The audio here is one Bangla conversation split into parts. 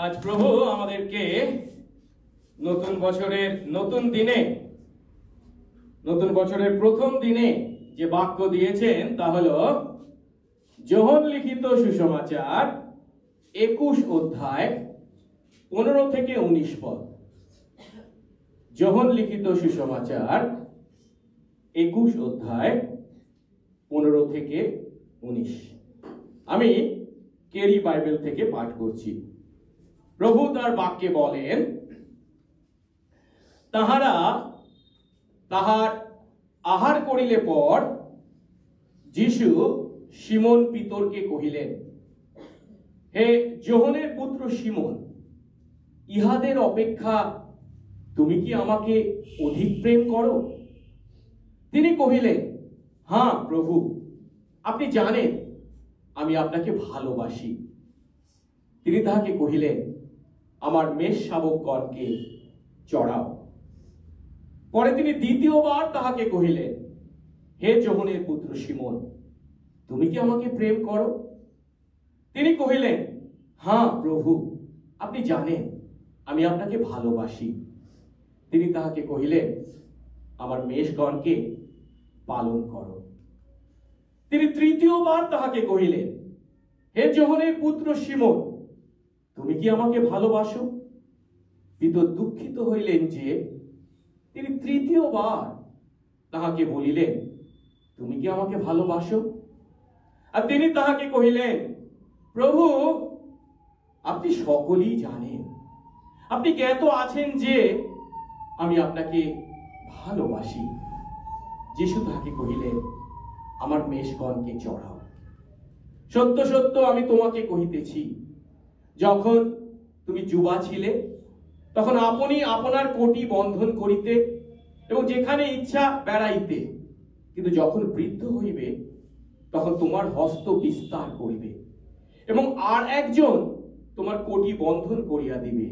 আজ প্রভু আমাদেরকে নতুন বছরের প্রথম দিনে যে বাক্য দিয়েছেন তা হলো যোহন লিখিত সুসমাচার 21 অধ্যায় 15 থেকে 19 পদ। যোহন লিখিত সুসমাচার 21 অধ্যায় 15 থেকে 19। আমি কেরি বাইবেল থেকে পাঠ করছি। প্রভু তার বাক্যে বলেন, তাহারা তাহার আহার করিলে পর যীশু সিমন পিতরকে কহিলেন, হে যোহনের পুত্র সিমন, ইহাদের অপেক্ষা তুমি কি আমাকে অধিক প্রেম করো? তিনি কহিলেন, হ্যাঁ প্রভু, আপনি জানেন আমি আপনাকে ভালোবাসি। তিনি তাহাকে কহিলেন, আমার মেষ শাবকগণকে চড়াও। পরে তিনি দ্বিতীয়বার তাহাকে কহিলেন, হে যোহনের পুত্র সিমন, তুমি কি আমাকে প্রেম করো? তিনি কহিলেন, হ্যাঁ প্রভু, আপনি জানেন আমি আপনাকে ভালোবাসি। তিনি তাহাকে কহিলেন, আমার মেষগণকে পালন করো। তিনি তৃতীয়বার তাহাকে কহিলেন, হে যোহনের পুত্র সিমন, তুমি কি আমাকে ভালোবাসো? পিতর দুঃখিত হইলেন যে তিনি তৃতীয়বার তাহাকে বলিলেন, তুমি কি আমাকে ভালোবাসো? আর তিনি তাহাকে কহিলেন, প্রভু, আপনি সকলেই জানেন, আপনি জ্ঞাত আছেন যে আমি আপনাকে ভালোবাসি। যীশু তাহাকে কহিলেন, আমার মেষগণকে চড়াও। সত্য সত্য আমি তোমাকে কহিতেছি, যখন তুমি যুবা ছিলে তখন আপনি আপনার কোটি বন্ধন করিতে এবং যেখানে ইচ্ছা বেড়াইতে, কিন্তু যখন বৃদ্ধ হইবে তখন তোমার হস্ত বিস্তার করিবে এবং আর একজন তোমার কোটি বন্ধন করিয়া দিবে,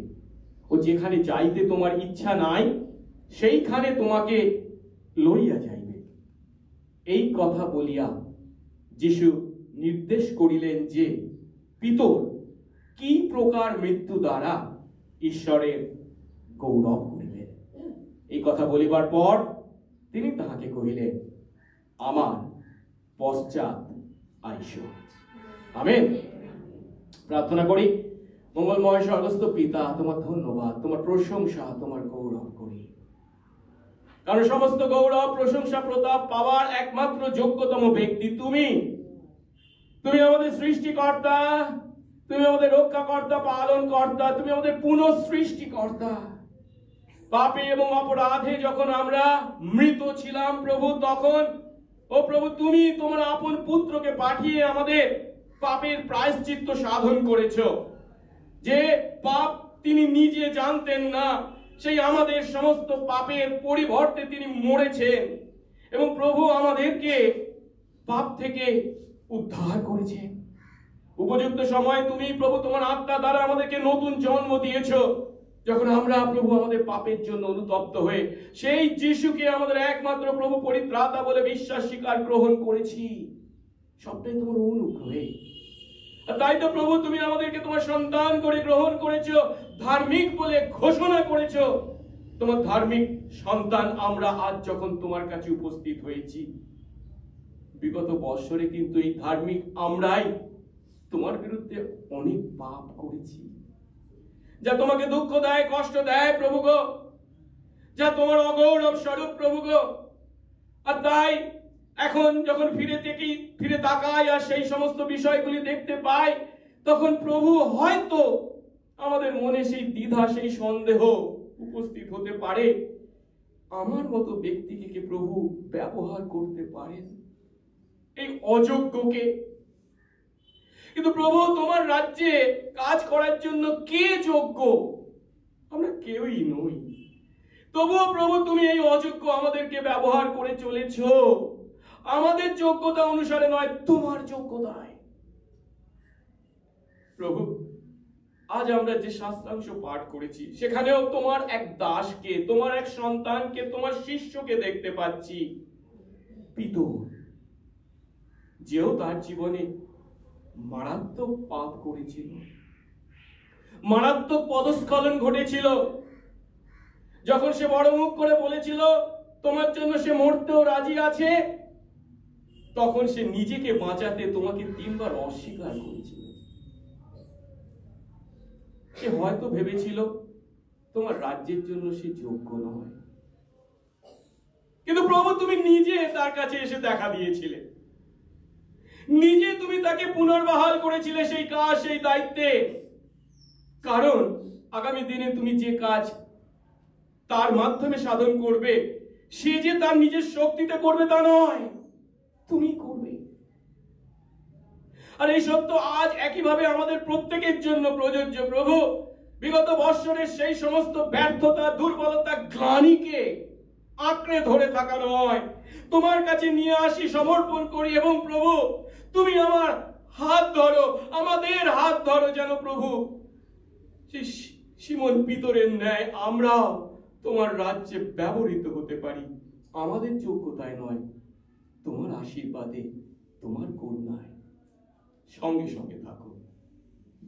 ও যেখানে যাইতে তোমার ইচ্ছা নাই সেইখানে তোমাকে লইয়া যাইবে। এই কথা বলিয়া যীশু নির্দেশ করিলেন যে পিতর কি প্রকার মৃত্যু দ্বারা ঈশ্বরের গৌরব করিবেন। এই কথা বলিবার পর তিনি তাহাকে কহিলেন, আমার পশ্চাৎ আইসো। আমেন। প্রার্থনা করি। মঙ্গলময় স্বর্গস্থ পিতা, তোমার ধন্যবাদ, তোমার প্রশংসা, তোমার গৌরব করি, কারণ সমস্ত গৌরব, প্রশংসা, প্রতাপ পাওয়ার একমাত্র যোগ্যতম ব্যক্তি তুমি। তুমি আমাদের সৃষ্টিকর্তা, তুমি আমাদের রক্ষাকর্তা, পালন কর্তা, তুমি আমাদের পুনঃ সৃষ্টিকর্তা। পাপে এবং অপরাধে যখন আমরা মৃত ছিলাম প্রভু, তখন ও প্রভু তুমি তোমার আপন পুত্রকে পাঠিয়ে আমাদের পাপের প্রায়শ্চিত্ত সাধন করেছো। যে পাপ তিনি নিজে জানতেন না, সেই আমাদের সমস্ত পাপের পরিবর্তে তিনি মরেছেন এবং প্রভু আমাদেরকে পাপ থেকে উদ্ধার করেছেন। উপযুক্ত সময় তুমি প্রভু তোমার আত্মা দ্বারা আমাদেরকে নতুন জন্ম দিয়েছো, যখন আমরা প্রভু আমাদের পাপের জন্য অনুতপ্ত হয়ে সেই যিশুকে আমাদের একমাত্র প্রভু পরিত্রাতা বলে বিশ্বাস স্বীকার গ্রহণ করেছি। সবটাই তোমার অনুগ্রহে। তাই তো প্রভু তুমি আমাদেরকে তোমার সন্তান করে গ্রহণ করেছো, ধার্মিক বলে ঘোষণা করেছো। তোমার ধার্মিক সন্তান আমরা আজ যখন তোমার কাছে উপস্থিত হয়েছি, বিগত বৎসরে কিন্তু এই ধার্মিক আমরাই তোমার বিরুদ্ধে অনেক পাপ করেছি, যা তোমাকে দুঃখ দেয়, কষ্ট দেয় প্রভু গো, যা তোমার অগৌরব স্বরূপ প্রভু গো। আর তাই এখন যখন ফিরে তাকাই আর সেই সমস্ত বিষয়গুলি দেখতে পাই, তখন প্রভু হয়তো আমাদের মনে সেই দ্বিধা, সেই সন্দেহ উপস্থিত হতে পারে, আমার মতো ব্যক্তিকে প্রভু ব্যবহার করতে পারেন, এই অযোগ্যকে। কিন্তু প্রভু তোমার রাজ্যে কাজ করার জন্য কে যোগ্য? আমরা কেউই নই। তবুও প্রভু তুমি এই অযোগ্য আমাদেরকে ব্যবহার করে চলেছো, আমাদের যোগ্যতা অনুসারে নয়, তোমার যোগ্যতায়। প্রভু আজ আমরা যে শাস্ত্রাংশ পাঠ করেছি, সেখানেও তোমার এক দাসকে, তোমার এক সন্তানকে, তোমার শিষ্যকে দেখতে পাচ্ছি, পিতর, যেও তার জীবনে মারাত্মক পাপ করেছিল, মারাত্মক পদস্খলন ঘটেছিল, যখন সে বড় মুখ করে বলেছিল তোমার জন্য সে মরতেও রাজি আছে, তখন সে নিজেকে বাঁচাতে তোমাকে 3 বার অস্বীকার করেছিল। সে হয়তো ভেবেছিল তোমার রাজ্যের জন্য সে যোগ্য নয়, কিন্তু প্রভু তুমি নিজে তার কাছে এসে দেখা দিয়েছিলে, নিজে তুমি তাকে পুনর্বহাল করেছিলে সেই কাজ, সেই দায়িত্বে। কারণ আগামী দিনে তুমি যে কাজ তার মাধ্যমে সাধন করবে, সে যে তার নিজের শক্তিতে করবে তা নয়, তুমি করবে। আর এই সত্য আজ একইভাবে আমাদের প্রত্যেকের জন্য প্রযোজ্য। প্রভু, বিগত বৎসরের সেই সমস্ত ব্যর্থতা, দুর্বলতা, গ্লানিকে আঁকড়ে ধরে থাকা নয়, তোমার কাছে নিয়ে আসি, সমর্পণ করি। এবং প্রভু তুমি আমার হাত ধরো, আমাদের হাত ধরো, যেন প্রভু সিমন পিতরের ন্যায় আমরাও তোমার রাজ্যে ব্যবহৃত হতে পারি, আমাদের যোগ্যতায় নয়, তোমার আশীর্বাদে, তোমার করুণায়। সঙ্গে সঙ্গে থাকো,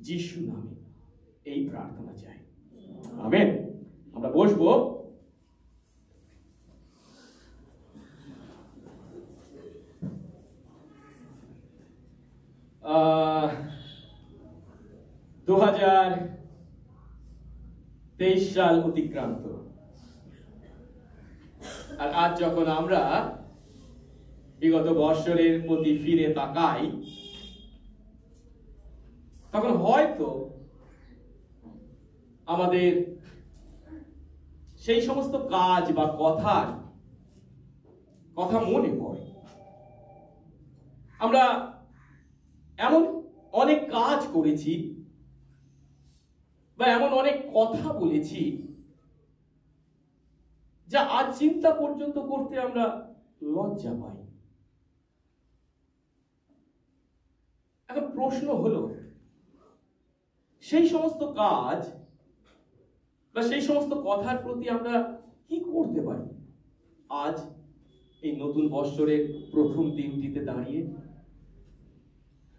যিশু নামে এই প্রার্থনা চাই, আমেন। আমরা বসবো। আহ 2023 সাল অতিক্রান্ত, আর আজ যখন আমরা বিগত বৎসরের প্রতি ফিরে তাকাই, তখন হয়তো আমাদের সেই সমস্ত কাজ বা কথা মনে পড়ে। আমরা এমন অনেক কাজ করেছি বা এমন অনেক কথা বলেছি যা আজ চিন্তা পর্যন্ত করতে আমরা লজ্জা পাই। এখন প্রশ্ন হলো, সেই সমস্ত কাজ বা সেই সমস্ত কথার প্রতি আমরা কি করতে পারি আজ এই নতুন বৎসরের প্রথম দিনটিতে দাঁড়িয়ে?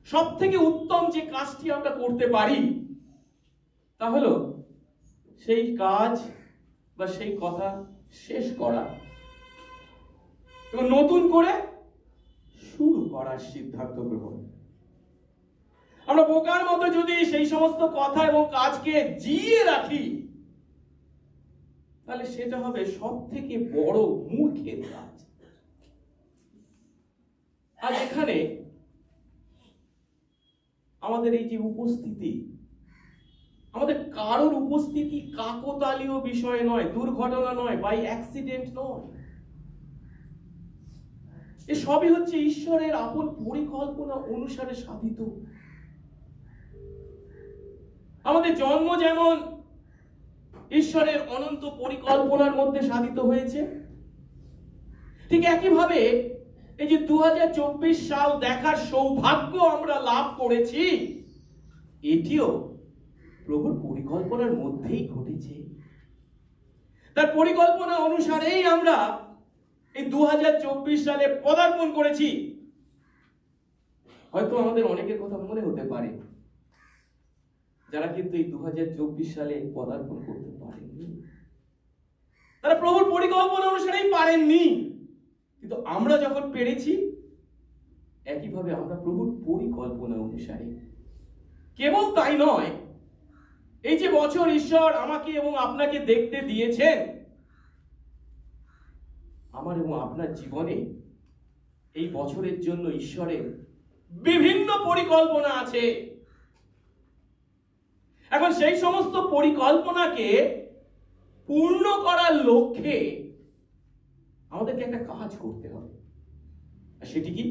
সব থেকে উত্তম যে কাজটি আমরা করতে পারি তা হলো সেই কাজ বা সেই কথা শেষ করা এবং নতুন করে শুরু করার সিদ্ধান্ত গ্রহণ। আমরা বোকার মতো যদি সেই সমস্ত কথা এবং কাজকে জিইয়ে রাখি, তাহলে সেটা হবে সব থেকে বড় মূর্খের কাজ। আর এখানে আমাদের এই যে উপস্থিতি, আমাদের কারোর উপস্থিতি কাকতালীয় বিষয় নয়, দুর্ঘটনা নয়, বাই অ্যাক্সিডেন্ট নয়। এ সবই হচ্ছে ঈশ্বরের আপন পরিকল্পনা অনুসারে সাধিত। আমাদের জন্ম যেমন ঈশ্বরের অনন্ত পরিকল্পনার মধ্যে সাধিত হয়েছে, ঠিক একইভাবে এই যে 2024 সাল দেখার সৌভাগ্য আমরা লাভ করেছি, এটিও প্রভুর পরিকল্পনার মধ্যেই ঘটেছে। তার পরিকল্পনা অনুসারেই আমরা এই 2024 সালে পদার্পণ করেছি। হয়তো আমাদের অনেকের কথা মনে হতে পারে যারা কিন্তু এই 2024 সালে পদার্পণ করতে পারেননি, তারা প্রভুর পরিকল্পনা অনুসারেই পারেননি। কিন্তু আমরা যখন পেরেছি, একইভাবে আমরা প্রভুর পরিকল্পনা অনুসারে। কেবল তাই নয়, এই যে বছর ঈশ্বর আমাকে এবং আপনাকে দেখতে দিয়েছেন, আমার এবং আপনার জীবনে এই বছরের জন্য ঈশ্বরের বিভিন্ন পরিকল্পনা আছে। এখন সেই সমস্ত পরিকল্পনাকে পূর্ণ করার লক্ষ্যে আমাদেরকে একটা কাজ করতে হবে। আর সেটি কি?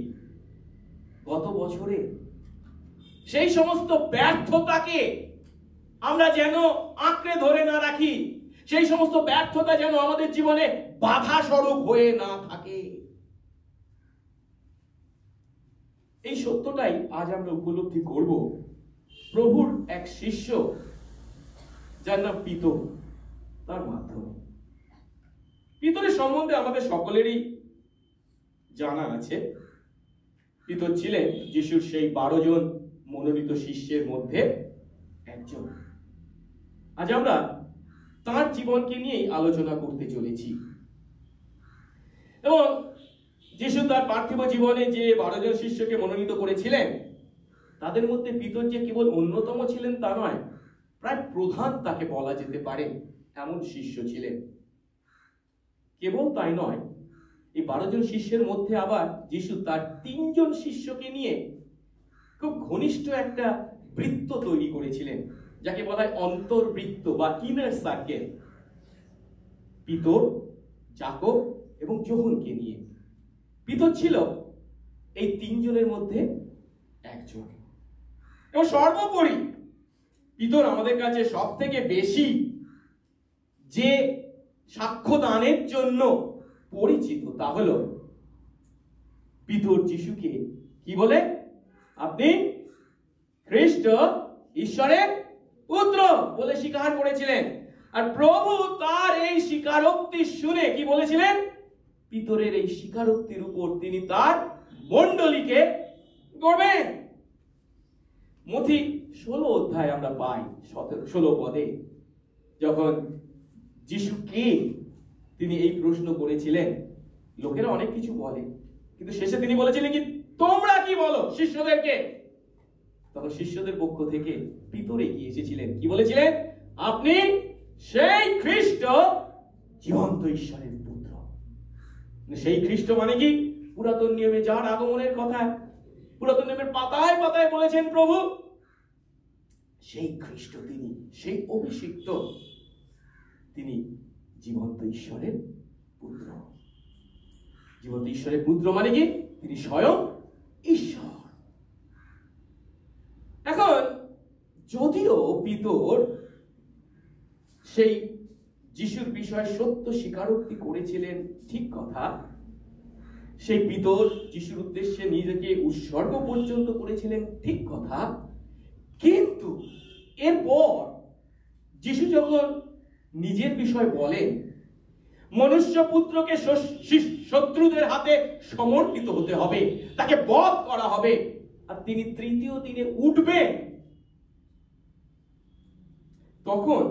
গত বছরে সেই সমস্ত ব্যর্থতাকে আমরা যেন আঁকড়ে ধরে না রাখি, সেই সমস্ত ব্যর্থতা যেন আমাদের জীবনে বাধা স্বরূপ হয়ে না থাকে। এই সত্যটাই আজ আমরা উপলব্ধি করব প্রভুর এক শিষ্য, যার নাম পিতর, তার মাধ্যমে। পিতরের সম্বন্ধে আমাদের সকলেরই জানা আছে। পিতর ছিলেন যিশুর সেই 12 জন মনোনীত শিষ্যের মধ্যে একজন। আজ আমরা তার জীবনকে নিয়েই আলোচনা করতে চলেছি। এবং যিশু তার পার্থিব জীবনে যে 12 জন শিষ্যকে মনোনীত করেছিলেন, তাদের মধ্যে পিতর যে কেবল অন্যতম ছিলেন তা নয়, প্রায় প্রধান তাকে বলা যেতে পারে এমন শিষ্য ছিলেন। কেবল তাই নয়, এই 12 জন শিষ্যের মধ্যে আবার যিশু তার 3 জন শিষ্যকে নিয়ে খুব ঘনিষ্ঠ একটা বৃত্ত তৈরি করেছিলেন, যাকে বলা হয় অন্তর্বৃত্ত বা ইনার সার্কেল। পিতর, যাকব এবং যোহনকে নিয়ে। পিতর ছিল এই 3 জনের মধ্যে একজন। এবং সর্বোপরি পিতর আমাদের কাছে সব থেকে বেশি যে সাক্ষ্যদানের জন্য পরিচিত, তা হলো পিতর যিশুকে কি বলে? আপনি খ্রিস্ট, ঈশ্বরের পুত্র বলে স্বীকার করেছিলেন। আর প্রভু তার এই স্বীকারোক্তি শুনে কি বলেছিলেন? পিতরের এই স্বীকারোক্তির উপর তিনি তার মণ্ডলীকে গড়বেন। মথি 16 অধ্যায় আমরা পাই 16 পদে, যখন যিশুকে তিনি এই প্রশ্ন করেছিলেন। লোকেরা অনেক কিছু বলে, কিন্তু শেষে তিনি বলেছিলেন কি, তোমরা কি বলো শিষ্যদেরকে? তখন শিষ্যদের পক্ষ থেকে পিতর এগিয়ে এসেছিলেন। কি বলেছিলেন? আপনি সেই খ্রিস্ট, জীবন্ত ঈশ্বরের পুত্র। সেই খ্রিস্ট মানে কি? পুরাতন নিয়মে যার আগমনের কথা পুরাতন নিয়মের পাতায় পাতায় বলেছেন প্রভু, সেই খ্রিস্ট তিনি, সেই অভিষিক্ত, তিনি জীবন্ত ঈশ্বরের পুত্র। জীবন্ত ঈশ্বরের পুত্র মানে কি? তিনি স্বয়ং ঈশ্বর। এখন যদিও পিতর সেই যিশুর বিষয়ে সত্য স্বীকারোক্তি করেছিলেন, ঠিক কথা, সেই পিতর যিশুর উদ্দেশ্যে নিজেকে উৎসর্গ পর্যন্ত করেছিলেন, ঠিক কথা, কিন্তু এরপর যিশু যখন নিজের বিষয় বলেন, মনুষ্য পুত্রকে শত্রুদের হাতে সমর্পিত হতে হবে, তাকে বধ করা হবে, আর তিনি তৃতীয় দিনে উঠবেন, তখন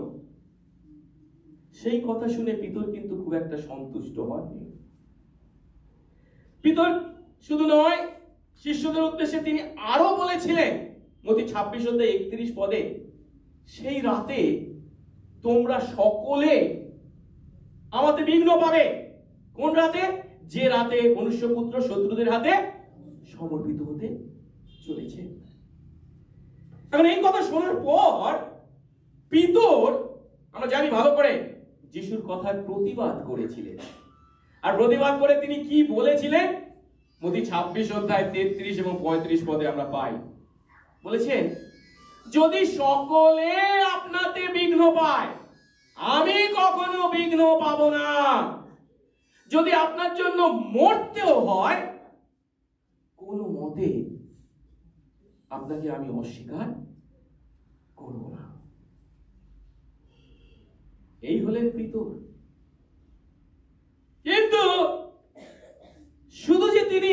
সেই কথা শুনে পিতর কিন্তু খুব একটা সন্তুষ্ট হননি। পিতর শুধু নয়, শিষ্যদের উদ্দেশ্যে তিনি আরো বলেছিলেন, মতি 26 অধ্যায় 31 পদে, সেই রাতে তোমরা সকলে আমাতে বিঘ্ন পাবে। কোন রাতে? যে রাতে মনুষ্যপুত্র শত্রুদের হাতে সমর্পিত হতে চলেছে। এখন এই কথা শোনার পর পিতর, আমরা জানি ভালো করে, যিশুর কথার প্রতিবাদ করেছিলেন। আর প্রতিবাদ করে তিনি কি বলেছিলেন? মতি 26 অধ্যায় 33 এবং 35 পদে আমরা পাই, বলেছেন, যদি সকলে আপনাতে বিঘ্ন পায়, আমি কখনো বিঘ্ন পাবো না। যদি আপনার জন্য মরতেও হয়, কোনো মতে আপনাকে আমি অস্বীকার করব না। এই হলেন পিতর। কিন্তু শুধু যে তিনি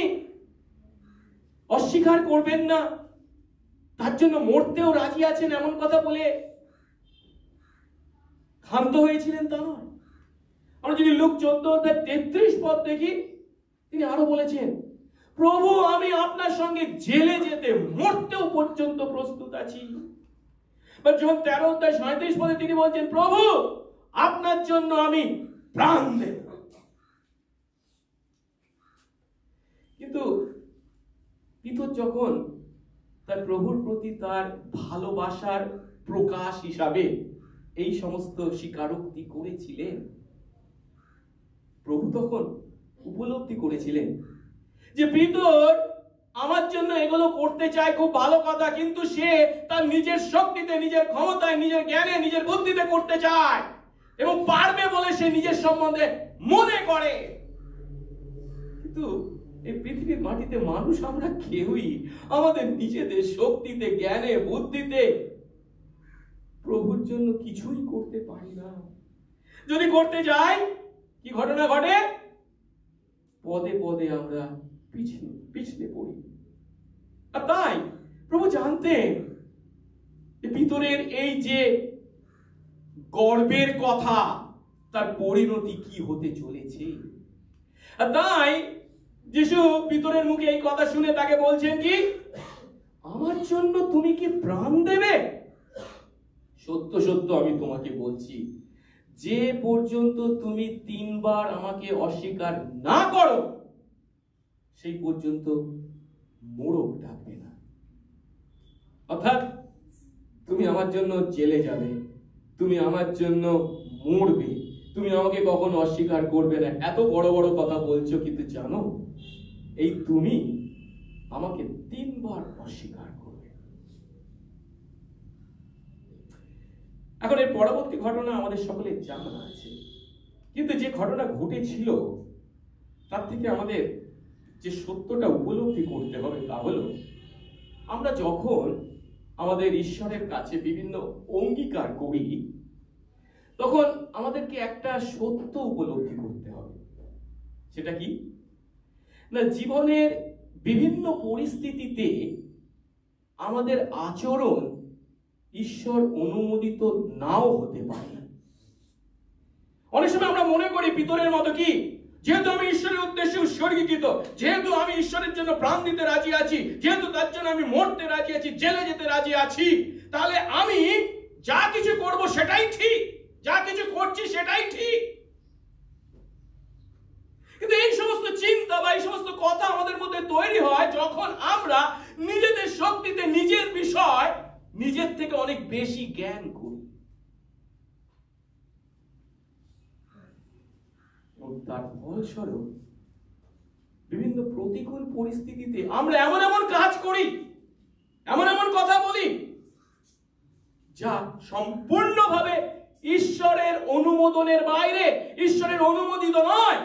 অস্বীকার করবেন না, তার জন্য মরতেও রাজি আছেন এমন কথা বলে ক্ষান্ত হয়েছিলেন তা নয়। আমরা যদি লুক 14 অধ্যায় 33 পদ দেখি, তিনি আরো বলেছেন, প্রভু আমি আপনার সঙ্গে জেলে যেতে মরতেও পর্যন্ত প্রস্তুত আছি। বা যখন 13 অধ্যায় 37 পদে তিনি বলছেন, প্রভু আপনার জন্য আমি প্রাণ দেব। কিন্তু পিতর যখন তার প্রভুর প্রতি তার ভালোবাসার প্রকাশ হিসাবে এই সমস্ত স্বীকারোক্তি করেছিলেন, প্রভু তখন উপলব্ধি করেছিলেন যে পিতর আমার জন্য এগুলো করতে চায়, খুব ভালো কথা, কিন্তু সে তার নিজের শক্তিতে, নিজের ক্ষমতায়, নিজের জ্ঞানে, নিজের বুদ্ধিতে করতে চায় এবং পারবে বলে সে নিজের সম্বন্ধে মনে করে। কিন্তু এই পৃথিবীর মাটিতে মানুষ আমরা কেউই আমাদের নিজেদের শক্তিতে, জ্ঞানে, বুদ্ধিতে প্রভুর জন্য কিছুই করতে পারি না। যদি করতে যাই, কি ঘটনা ঘটে? পদে পদে আমরা পিছনে পড়ি। আর তাই প্রভু জানতেন পিতরের এই যে গর্বের কথা, তার পরিণতি কি হতে চলেছে। আর তাই যিশু পিতরের মুখে এই কথা শুনে তাকে বলছেন কি, আমার জন্য তুমি কি প্রাণ দেবে? সত্য সত্য আমি তোমাকে বলছি, যে পর্যন্ত তুমি 3 বার আমাকে অস্বীকার না করো, সেই পর্যন্ত মোড়ক ডাকবে না। অর্থাৎ তুমি আমার জন্য জেলে যাবে, তুমি আমার জন্য মরবে, তুমি আমাকে কখনো অস্বীকার করবে না। এত বড় বড় কথা বলছো, কিন্তু জানো এই তুমি আমাকে 3 বার অস্বীকার করবে। এখন এর পরবর্তী ঘটনা আমাদের সকলের জানা আছে, কিন্তু যে ঘটনা ঘটেছিল তার থেকে আমাদের যে সত্যটা উপলব্ধি করতে হবে তা হলো, আমরা যখন আমাদের ঈশ্বরের কাছে বিভিন্ন অঙ্গীকার করি, তখন আমাদেরকে একটা সত্য উপলব্ধি করতে হবে। সেটা কি না, জীবনের বিভিন্ন পরিস্থিতিতে আমাদের আচরণ ঈশ্বর অনুমোদিত নাও হতে পারে। অনেক সময় আমরা মনে করি পিতরের মতো কি, যেহেতু আমি ঈশ্বরের উদ্দেশ্যে উৎসর্গীকৃত, যেহেতু আমি ঈশ্বরের জন্য প্রাণ দিতে রাজি আছি, যেহেতু তার জন্য আমি মরতে রাজি আছি, জেলে যেতে রাজি আছি, তাহলে আমি যা কিছু করব সেটাই ঠিক, যা কিছু করছি সেটাই ঠিক। কিন্তু এই সমস্ত চিন্তা বা এই সমস্ত কথা আমাদের মধ্যে তৈরি হয় যখন আমরা নিজেদের শক্তিতে নিজের বিষয় নিজের থেকে অনেক বেশি জ্ঞান করি। তার ফলস্বরূপ বিভিন্ন প্রতিকূল পরিস্থিতিতে আমরা এমন এমন কাজ করি, এমন এমন কথা বলি যা সম্পূর্ণভাবে ঈশ্বরের অনুমোদনের বাইরে, ঈশ্বরের অনুমোদিত নয়।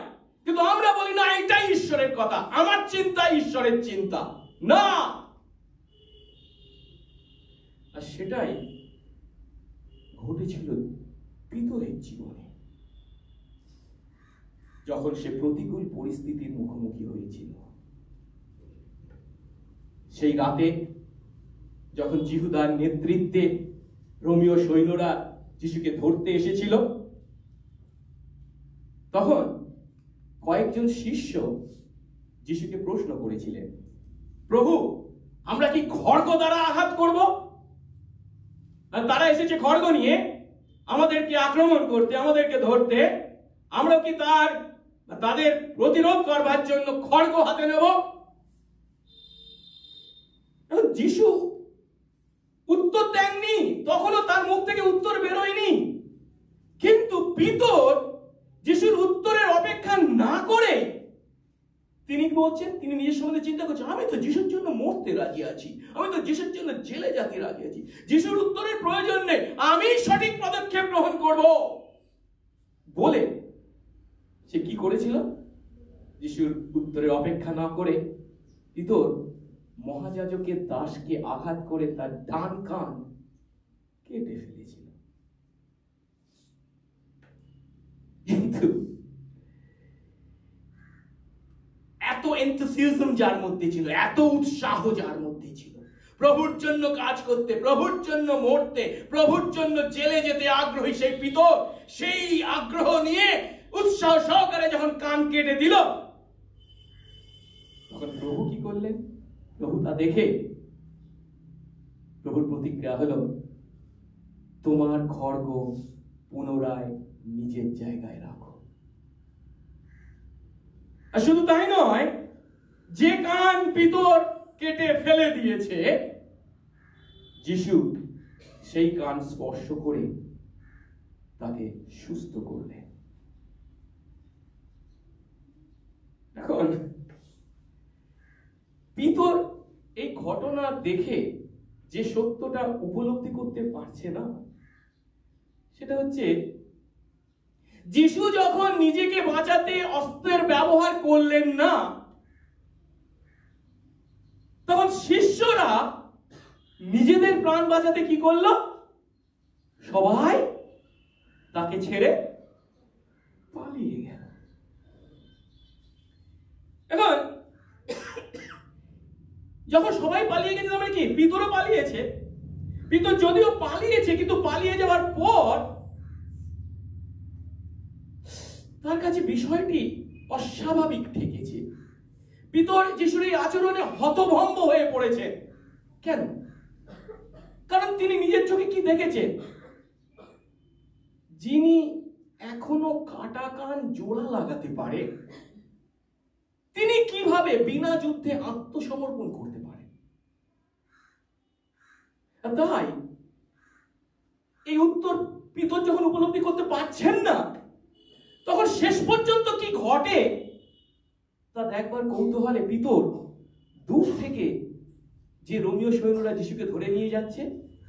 কিন্তু আমরা বলি না, এটাই ঈশ্বরের কথা, আমার চিন্তা ঈশ্বরের চিন্তা না। আর সেটাই ঘটেছিল পিতরের জীবনে, যখন সে প্রতিকূল পরিস্থিতির মুখোমুখি হয়েছিল। সেই রাতে যখন জিহুদার নেতৃত্বে রোমীয় সৈন্যরা যিশুকে ধরতে এসেছিল, তখন কয়েকজন শিষ্য যিশুকে প্রশ্ন করেছিলেন, প্রভু, আমরা কি খড়গ দ্বারা আঘাত করব? আর তারা এসেছে খড়গ নিয়ে আমাদেরকে আক্রমণ করতে, আমাদেরকে ধরতে, আমরা কি তাদের প্রতিরোধ করবার জন্য খড়গ হাতে নেব? যিশু উত্তর দেননি, তখনও তার মুখ থেকে উত্তর বেরোয়নি। কিন্তু পিতর যিশুর উত্তরের অপেক্ষা না করে তিনি বলছেন, তিনি নিজের সম্বন্ধে চিন্তা করছেন, আমি তো যিশুর জন্য মরতে রাজি আছি, আমি তো যিশুর জন্য জেলে যেতে রাজি আছি, যিশুর উত্তরের প্রয়োজন নেই, আমি সঠিক পদক্ষেপ গ্রহণ করব বলে সে কি করেছিল? যিশুর উত্তরের অপেক্ষা না করে পিতর মহাযাজকের দাসকে আঘাত করে তার ডান কান কেটে ফেলেছিল। কিন্তু এত এনথুসিয়াজম যার মধ্যে ছিল, এত উৎসাহ যার মধ্যে ছিল, প্রভুর জন্য কাজ করতে, প্রভুর জন্য মরতে, প্রভুর জন্য জেলে যেতে আগ্রহী সেই পিতর, সেই আগ্রহ নিয়ে উৎসাহ সহকারে যখন কান কেটে দিল, তখন প্রভু কি করলেন? প্রভু তা দেখে প্রভুর প্রতিক্রিয়া হলো, তোমার খড়গ পুনরায় নিজের জায়গায় রাখো। আর শুধু তাই নয়, যে কান পিতর কেটে ফেলে দিয়েছে, যিশু সেই কান স্পর্শ করে তাকে সুস্থ করলেন। এখন পিতর এই ঘটনা দেখে যে সত্যটা উপলব্ধি করতে পারছে না, সেটা হচ্ছে যিশু যখন নিজেকে বাঁচাতে অস্ত্রের ব্যবহার করলেন না, তখন শিষ্যরা নিজেদের প্রাণ বাঁচাতে কি করলো? সবাই তাকে ছেড়ে পালিয়ে গেল। এখন যখন সবাই পালিয়ে গেছে, মানে কি, পিতরও পালিয়েছে। পিতর যদিও পালিয়েছে, কিন্তু পালিয়ে যাওয়ার পর তার কাছে বিষয়টি অস্বাভাবিক ঠেকেছে। পিতর যিশুর এই আচরণে হতভম্ব হয়ে পড়েছে। কেন? কারণ তিনি নিজের চোখে কি দেখেছেন? যিনি এখনো কাটা কান জোড়া লাগাতে পারে, তিনি কিভাবে বিনা যুদ্ধে আত্মসমর্পণ করতে পারে? তাই এই উত্তর পিতর যখন উপলব্ধি করতে পারছেন না, তখন শেষ পর্যন্ত কি ঘটে তা দেখবার কৌতূহলে পিতর দূর থেকে যে রোমীয় সৈন্যরা যিশুকে ধরে নিয়ে যাচ্ছে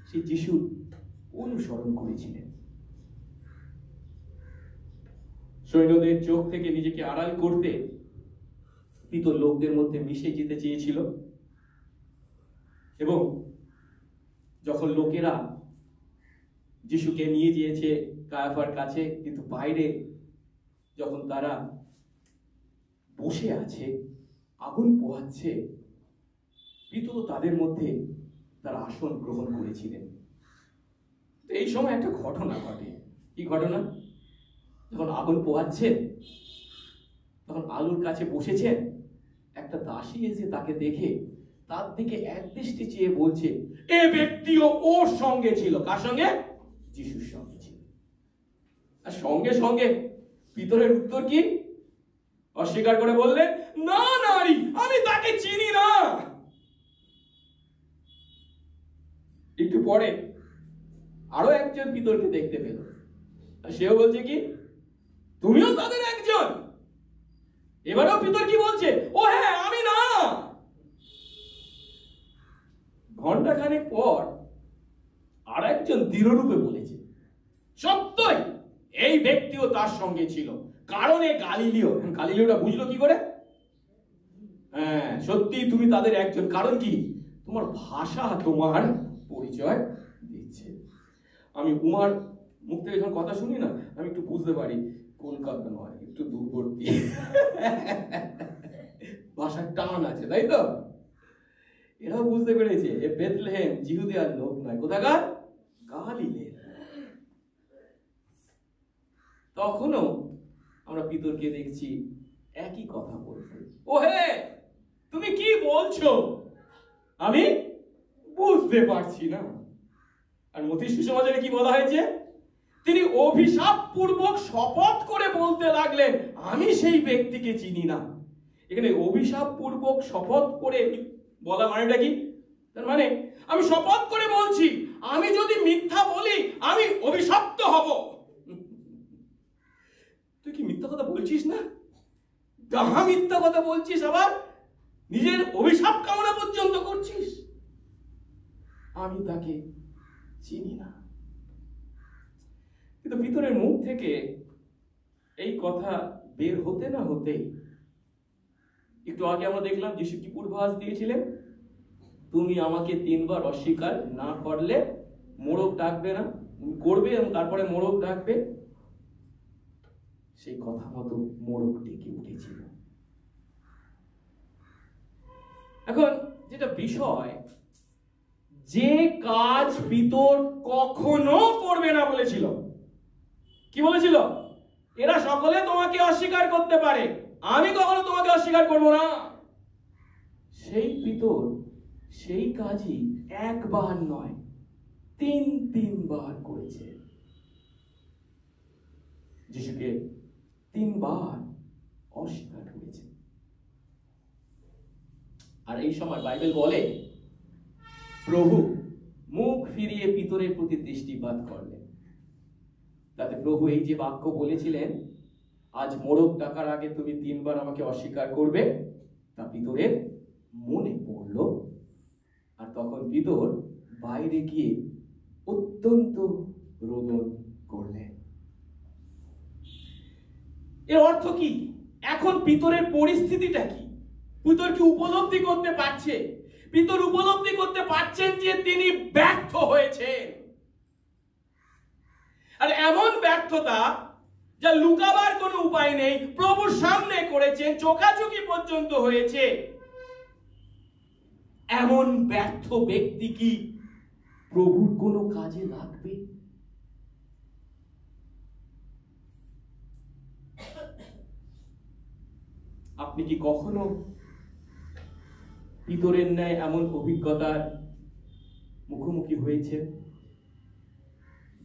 সেই যিশু অনুসরণ করেছিলেন। সৈন্যদের চোখ থেকে নিজেকে আড়াল করতে পিতর লোকদের মধ্যে মিশে যেতে চেয়েছিল, এবং যখন লোকেরা যিশুকে নিয়ে গিয়েছে কায়াফার কাছে, কিন্তু বাইরে যখন তারা বসে আছে, আগুন পোহাচ্ছে, পিতর তাদের মধ্যে তার আসন গ্রহণ করেছিলেন। এই সময় একটা ঘটনা ঘটে। কি ঘটনা? যখন আগুন পোহাচ্ছেন, তখন আলুর কাছে বসেছেন, একটা দাসী এসে তাকে দেখে তার দিকে একদৃষ্টি চেয়ে বলছে, এ ব্যক্তিও ওর সঙ্গে ছিল। কার সঙ্গে? যিশুর সঙ্গে ছিল। আর সঙ্গে সঙ্গে পিতরের উত্তর কি? অস্বীকার করে বললেন, না নারী, আমি তাকে চিনি না। একটু পরে আরো একজন পিতরকে দেখতে পেল, আর সেও বলছে কি, তুমিও তাদের একজন। এবারেও পিতর কি বলছে? ও হ্যাঁ, আমি না। ঘন্টা খানেক পর আর একজন দৃঢ়রূপে বলেছে, সত্যই এই ব্যক্তিও তার সঙ্গে ছিল, কারণ এ গালিলীয়। গালিলীয়টা বুঝলো কি করে? হ্যাঁ, সত্যি তুমি তাদের একজন। কারণ কি? তোমার ভাষা তোমার পরিচয় দিচ্ছে। আমি উমার মুখ থেকে যখন কথা শুনি না, আমি একটু বুঝতে পারি কলকাতা নয়, একটু দূরবর্তী ভাষার টান আছে, তাই তো? এরাও বুঝতে পেরেছে এ বেথলেহেম জিহুদিয়ার লোক নয়, কোথাকার? গালিলের। তখনও আমরা পিতরকে দেখছি একই কথা বলতে, ও হে, তুমি কি বলছো আমি বুঝতে পারছি না। আর মথি সুসমাচারে কি বলা হয়েছে? তিনি অভিশাপ পূর্বক শপথ করে বলতে লাগলেন, আমি সেই ব্যক্তিকে চিনি না। এখানে অভিশাপ পূর্বক শপথ করে বলা মানেটা কি? তার মানে আমি শপথ করে বলছি, আমি যদি মিথ্যা বলি আমি অভিশপ্ত হব। তুই কি মিথ্যা কথা বলছিস না? তাহা মিথ্যা কথা বলছিস, আবার নিজের অভিশাপ কামনা পর্যন্ত করছিস। আমি তাকে চিনি না। কিন্তু ভিতরের মুখ থেকে এই কথা বের হতে না হতেই, একটু আগে আমরা দেখলাম যিশু কি পূর্বাভাস দিয়েছিলেন, তুমি আমাকে 3 বার অস্বীকার না করলে মোড়ক ডাকবে না, করবে এবং তারপরে মোড়ক ডাকবে। সেই কথা মতো মোড়ক ডেকে উঠেছিল। এখন যেটা বিষয়, যে কাজ পিতর কখনো করবে না বলেছিল, কি বলেছিল? এরা সকলে তোমাকে অস্বীকার করতে পারে, আমি কখনো তোমাকে অস্বীকার করব না। সেই পিতর সেই কাজই একবার নয় 3 বার করেছে। যিশুকে 3 বার অস্বীকার করেছে। আর এই সময় বাইবেল বলে প্রভু মুখ ফিরিয়ে পিতরের প্রতি দৃষ্টিপাত করলেন। তাতে প্রভু এই যে বাক্য বলেছিলেন, আজ মোড়ক ডাকার আগে তুমি 3 বার আমাকে অস্বীকার করবে, তা পিতরের মনে পড়ল। আর তখন পিতর বাইরে গিয়ে অত্যন্ত রোদন করলেন। এর অর্থ কি? এখন পিতরের পরিস্থিতিটা কি? পিতর কি উপলব্ধি করতে পারছে? পিতর উপলব্ধি করতে পারছেন যে তিনি ব্যর্থ হয়েছেন। আর এমন ব্যর্থতা যা লুকাবার কোনো উপায় নেই, প্রভুর সামনে করেছেন, চোখাচোখি পর্যন্ত হয়েছে। এমন ব্যর্থ ব্যক্তি কি প্রভুর কোনো কাজে লাগবে? আপনি কি কখনো পিতরের ন্যায় এমন অভিজ্ঞতার মুখোমুখি হয়েছেন?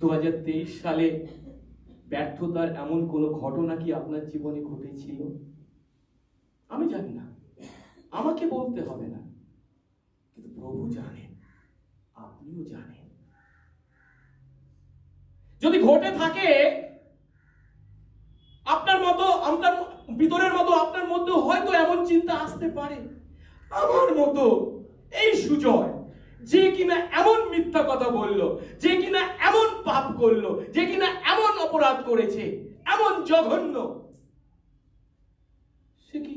2023 সালে ব্যর্থতার এমন কোনো ঘটনা কি আপনার জীবনে ঘটেছিল? আমি জানি না, আমাকে বলতে হবে না, কিন্তু প্রভু জানেন, আপনিও জানেন। যদি ঘটে থাকে, আপনার মতো, আপনার ভিতরের মতো আপনার মধ্যে হয়তো এমন চিন্তা আসতে পারে, আমার মতো এই সুজয়, যে কিনা এমন মিথ্যা কথা বলল, যে কিনা এমন পাপ করলো, যে কিনা এমন অপরাধ করেছে, এমন জঘন্য, সে কি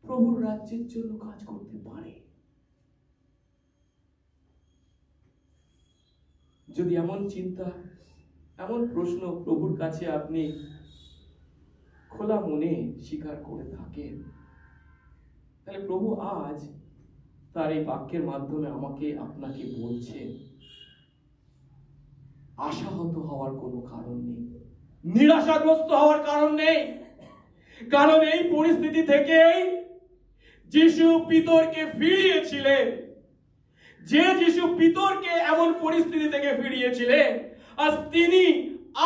প্রভুর রাজ্যের জন্য কাজ করতে পারে? যদি এমন চিন্তা, এমন প্রশ্ন প্রভুর কাছে আপনি খোলা মনে স্বীকার করে থাকেন, তাহলে প্রভু আজ তার এই বাক্যের মাধ্যমে আমাকে আপনাকে বলছেন, আশাহত হওয়ার কোনো কারণ নেই, নিরাশাগ্রস্ত হওয়ার কারণ নেই। কারণ এই পরিস্থিতি থেকেই যিশু পিতরকে ফিরিয়েছিলেন। যে যিশু পিতরকে এমন পরিস্থিতি থেকে ফিরিয়েছিলেন, আজ তিনি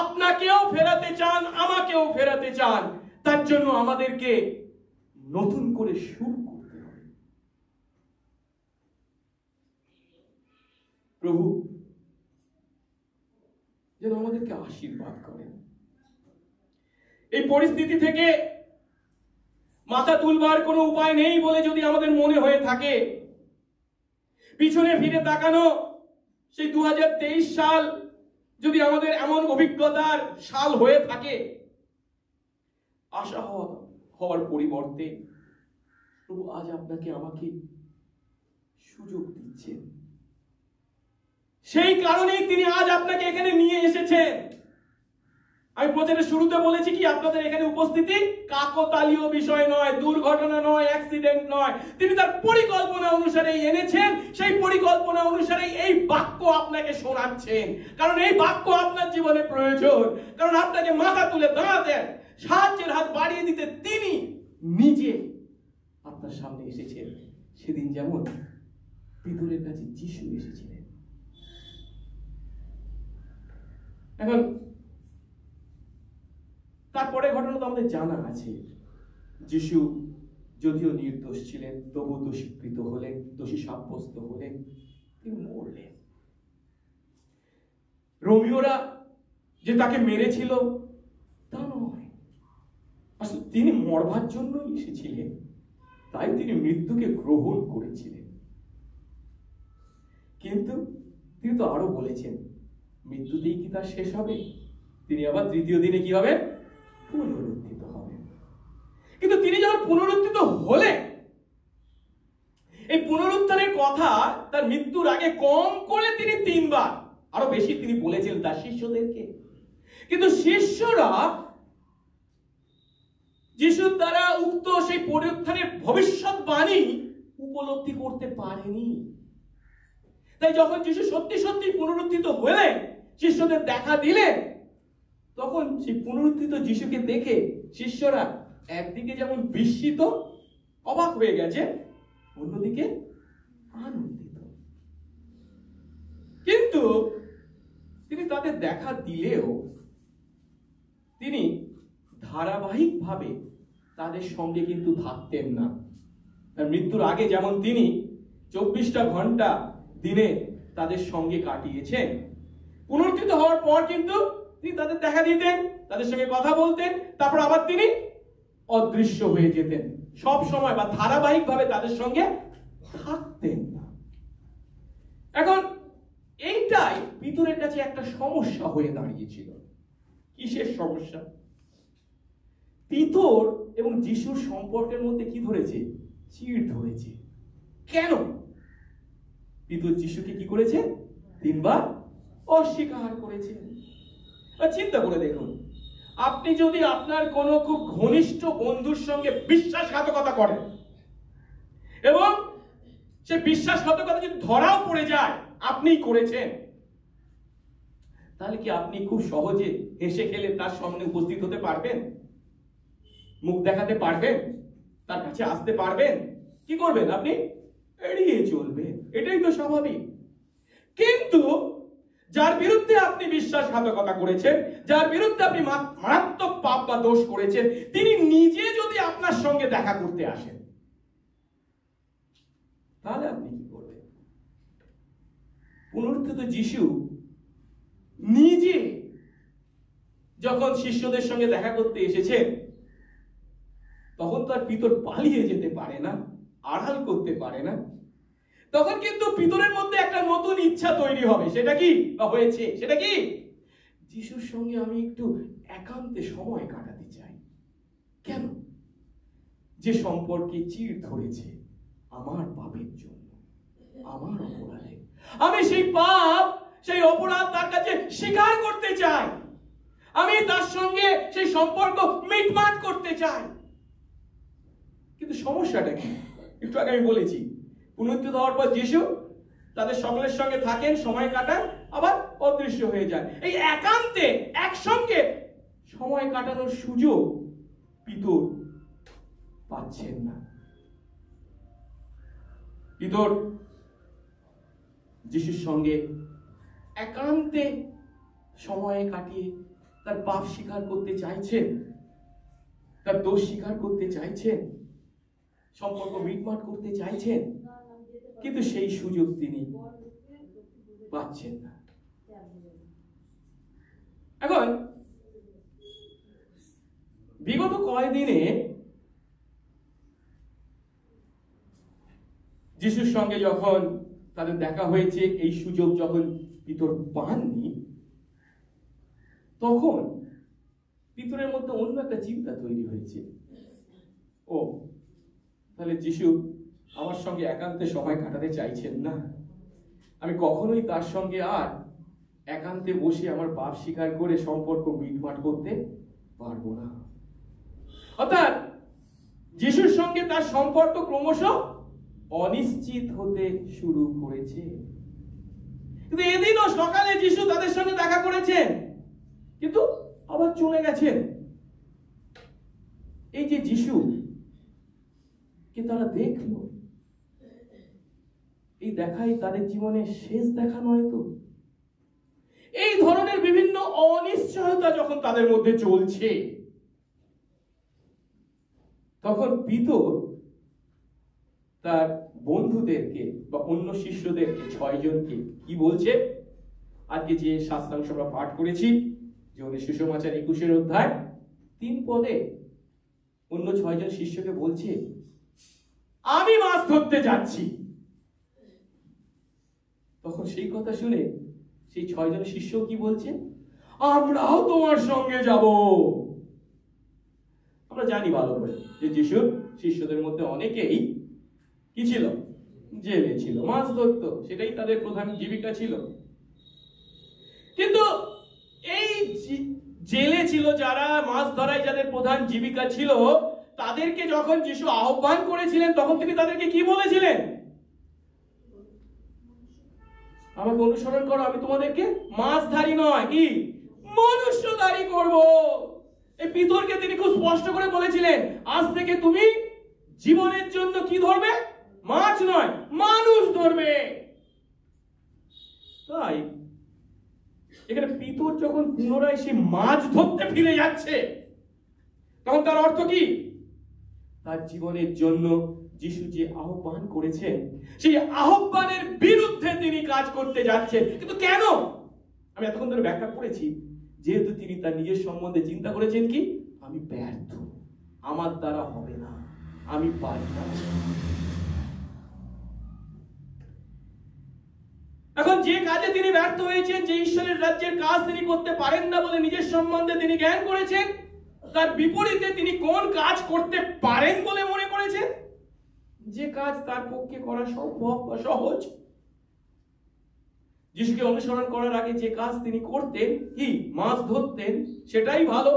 আপনাকেও ফেরাতে চান, আমাকেও ফেরাতে চান। তার জন্য আমাদেরকে নতুন করে শুরু করতে হবে। প্রভু যেন আমাদেরকে আশীর্বাদ করেন। এই পরিস্থিতি থেকে মাথা তুলবার কোনো উপায় নেই বলে যদি আমাদের মনে হয়ে থাকে, পিছনে ফিরে তাকানো সেই 2023 সাল যদি আমাদের এমন অভিজ্ঞতার সাল হয়ে থাকে, আশা হওয়ার পরিবর্তে প্রভু আজ আপনাকে আমাকে সুযোগ দিচ্ছেন। সেই কারণেই তিনি আজ আপনাকে এখানে নিয়ে এসেছেন। আমি প্রচারের শুরুতে বলেছি কি, আপনাদের এখানে উপস্থিতি কাকতালীয় বিষয় নয়, দুর্ঘটনা নয়, অ্যাক্সিডেন্ট নয়। তিনি তার পরিকল্পনা অনুসারে এনেছেন, সেই পরিকল্পনা অনুসারে এই বাক্য আপনাকে শোনাচ্ছেন। কারণ এই বাক্য আপনার জীবনে প্রয়োজন। কারণ আপনাকে মাথা তুলে দাঁড়াতে, সাহায্যের হাত বাড়িয়ে দিতে তিনি নিজে আপনার সামনে এসেছেন। সেদিন যেমন পিতরের কাছে যিশু এসেছিলেন। এখন তারপরে ঘটনা তো আমাদের জানা আছে। যিশু যদিও নির্দোষ ছিলেন, তবু দোষীকৃত হলেন, দোষী সাব্যস্ত হলেন, তিনি মরলেন। রোমিওরা যে তাকে মেরেছিল তা নয়, আসলে তিনি মরবার জন্যই এসেছিলেন, তাই তিনি মৃত্যুকে গ্রহণ করেছিলেন। কিন্তু তিনি তো আরো বলেছেন, মৃত্যুতেই কি তার শেষ হবে? তিনি আবার তৃতীয় দিনে কি হবে? পুনরুত্থিত হবে। কিন্তু তিনি যখন পুনরুত্থিত হলেন, এই পুনরুত্থানের কথা তার মৃত্যুর আগে কম করে তিনি 3 বার, আরো বেশি তিনি বলেছিলেন তার শিষ্যদেরকে। কিন্তু শিষ্যরা যিশুর দ্বারা উক্ত সেই পুনরুত্থানের ভবিষ্যৎবাণী উপলব্ধি করতে পারেনি। তাই যখন যিশু সত্যি সত্যি পুনরুত্থিত হলেন, শিষ্যদের দেখা দিলেন, তখন সেই পুনরুত্থিত যিশুকে দেখে শিষ্যরা একদিকে যেমন বিস্মিত, অবাক হয়ে গেছে, অন্যদিকে আনন্দিত। কিন্তু তিনি তাদের দেখা দিলেও তিনি ধারাবাহিকভাবে তাদের সঙ্গে কিন্তু থাকতেন না। তার মৃত্যুর আগে যেমন তিনি 24টা ঘন্টা দিনে তাদের সঙ্গে কাটিয়েছেন, পুনরুত্থিত হওয়ার পর কিন্তু তিনি তাদের দেখা দিতেন, তাদের সঙ্গে কথা বলতেন, তারপর আবার তিনি অদৃশ্য হয়ে যেতেন। সব সময় বা ধারাবাহিকভাবে তাদের সঙ্গে থাকতেন না। এখন এইটাই পিতরের কাছে একটা সমস্যা হয়ে দাঁড়িয়েছিল। কিসের সমস্যা? পিতর এবং যিশুর সম্পর্কের মধ্যে কি ধরেছে? চিড় ধরেছে। কেন? পিতর যিশুকে কি করেছে? 3 বার অস্বীকার করেছে। চিন্তা করে দেখুন, আপনি যদি আপনার কোনো খুব ঘনিষ্ঠ বন্ধুর সঙ্গে বিশ্বাসঘাতকতা করেন এবং সে বিশ্বাসঘাতকতা যদি ধরাও পড়ে যায় আপনিই করেছেন, তাহলে কি আপনি খুব সহজে হেসে খেলে তার সামনে উপস্থিত হতে পারবেন? মুখ দেখাতে পারবেন? তার কাছে আসতে পারবেন? কি করবেন? আপনি এড়িয়ে চলবেন, এটাই তো স্বাভাবিক। কিন্তু যার বিরুদ্ধে আপনি বিশ্বাসঘাতকতা করেছেন, যার বিরুদ্ধে আপনি মারাত্মক পাপ বা দোষ করেছেন, তিনি নিজে যদি আপনার সঙ্গে দেখা করতে আসেন, তাহলে আপনি কি করবেন? পুনরুত্থিত যিশু নিজে যখন শিষ্যদের সঙ্গে দেখা করতে এসেছেন, তখন তো আর পিতর পালিয়ে যেতে পারে না, আড়াল করতে পারে না। তখন কিন্তু পিতরের মধ্যে একটা নতুন ইচ্ছা তৈরি হবে। সেটা কি হয়েছে? সেটা কি? যিশুর সঙ্গে আমি একটু একান্তে সময় কাটাতে চাই। কেন? যে সম্পর্কে চিড় ধরেছে আমার পাপের জন্য, আমার অপরাধে, আমি সেই পাপ, সেই অপরাধ তার কাছে স্বীকার করতে চাই। আমি তার সঙ্গে সেই সম্পর্ক মিটমাট করতে চাই। কিন্তু সমস্যাটা কি? একটু আগে আমি বলেছি, পুনরুত্থিত হওয়ার পর যিশু তাদের সকলের সঙ্গে থাকেন, সময় কাটান, আবার অদৃশ্য হয়ে যায়। এই একান্তে একসঙ্গে সময় কাটানোর সুযোগ পিতর পাচ্ছেন না। পিতর যিশুর সঙ্গে একান্তে সময় কাটিয়ে তার পাপ স্বীকার করতে চাইছেন, তার দোষ স্বীকার করতে চাইছেন, সম্পর্ক মিটমাট করতে চাইছেন, কিন্তু সেই সুযোগ তিনি পাচ্ছেন না। এখন বিগত কয়েকদিনে যিশুর সঙ্গে যখন তাদের দেখা হয়েছে, এই সুযোগ যখন পিতর পাননি, তখন পিতরের মধ্যে অন্য একটা চিন্তা তৈরি হয়েছে। ও, তাহলে যিশু আমার সঙ্গে একান্তে সময় কাটাতে চাইছেন না, আমি কখনোই তার সঙ্গে আর একান্তে বসে আমার পাপ স্বীকার করে সম্পর্ক মিটমাট করতে পারবো না। অর্থাৎ যিশুর সঙ্গে তার সম্পর্ক ক্রমশ অনিশ্চিত হতে শুরু করেছে। কিন্তু এদিনও সকালে যিশু তাদের সঙ্গে দেখা করেছেন, কিন্তু আবার চলে গেছেন। এই যে যিশু কে তারা দেখলো, এই দেখাই তাদের জীবনের শেষ দেখা নয় তো? এই ধরনের বিভিন্ন অনিশ্চয়তা যখন তাদের মধ্যে চলছে, তখন পিতর তার বন্ধুদেরকে বা অন্য শিষ্যদেরকে, 6 জনকে কি বলছে? আজকে যে শাস্ত্রাংশ আমরা পাঠ করেছি, যোহনের সুসমাচার 21 অধ্যায় 3 পদে অন্য 6 জন শিষ্যকে বলছে, আমি মাছ ধরতে যাচ্ছি। তখন সেই কথা শুনে সেই 6 জন শিষ্য কি বলছে? আমরাও তোমার সঙ্গে যাব। আমরা জানি ভালো করে যে যিশুর শিষ্যদের মধ্যে অনেকেই কি ছিল? জেলে ছিল, মাছ ধরত, সেটাই তাদের প্রধান জীবিকা ছিল। কিন্তু এই জেলে ছিল যারা, মাছ ধরাই যাদের প্রধান জীবিকা ছিল, তাদেরকে যখন যিশু আহ্বান করেছিলেন, তখন তিনি তাদেরকে কি বলেছিলেন? আমাকে অনুসরণ করো, আমি তোমাদেরকে মাছধারী নয়, কি মনুষ্যধারী করব। এই পিতরকে তিনি খুব স্পষ্ট করে বলেছিলেন, আজ থেকে তুমি জীবনের জন্য কি ধরবে? মাছ নয়, মানুষ ধরবে। তাই এখানে পিতর যখন পুনরায় সে মাছ ধরতে ফিরে যাচ্ছে, তখন তার অর্থ কি? তার জীবনের জন্য যিশু যে আহ্বান করেছেন, সেই আহ্বানের বিরুদ্ধে তিনি কাজ করতে যাচ্ছেন। কিন্তু কেন? আমি এতক্ষণ ধরে ব্যাখ্যা করেছি, যেহেতু তিনি তার নিজের সম্বন্ধে চিন্তা করেছেন কি? আমি ব্যর্থ, আমার দ্বারা হবে না, আমি পারি না। এখন যে কাজে তিনি ব্যর্থ হয়েছেন, যে ঈশ্বরের রাজ্যের কাজ তিনি করতে পারেন না বলে নিজের সম্বন্ধে তিনি জ্ঞান করেছেন, তার বিপরীতে তিনি কোন কাজ করতে পারেন বলে মনে করেছেন? যে কাজ তার পক্ষে করা সম্ভব বা সহজ। যিশুকে অনুসরণ করার আগে যে কাজ তিনি করতেন, কি মাছ ধরতেন, সেটাই ভালো।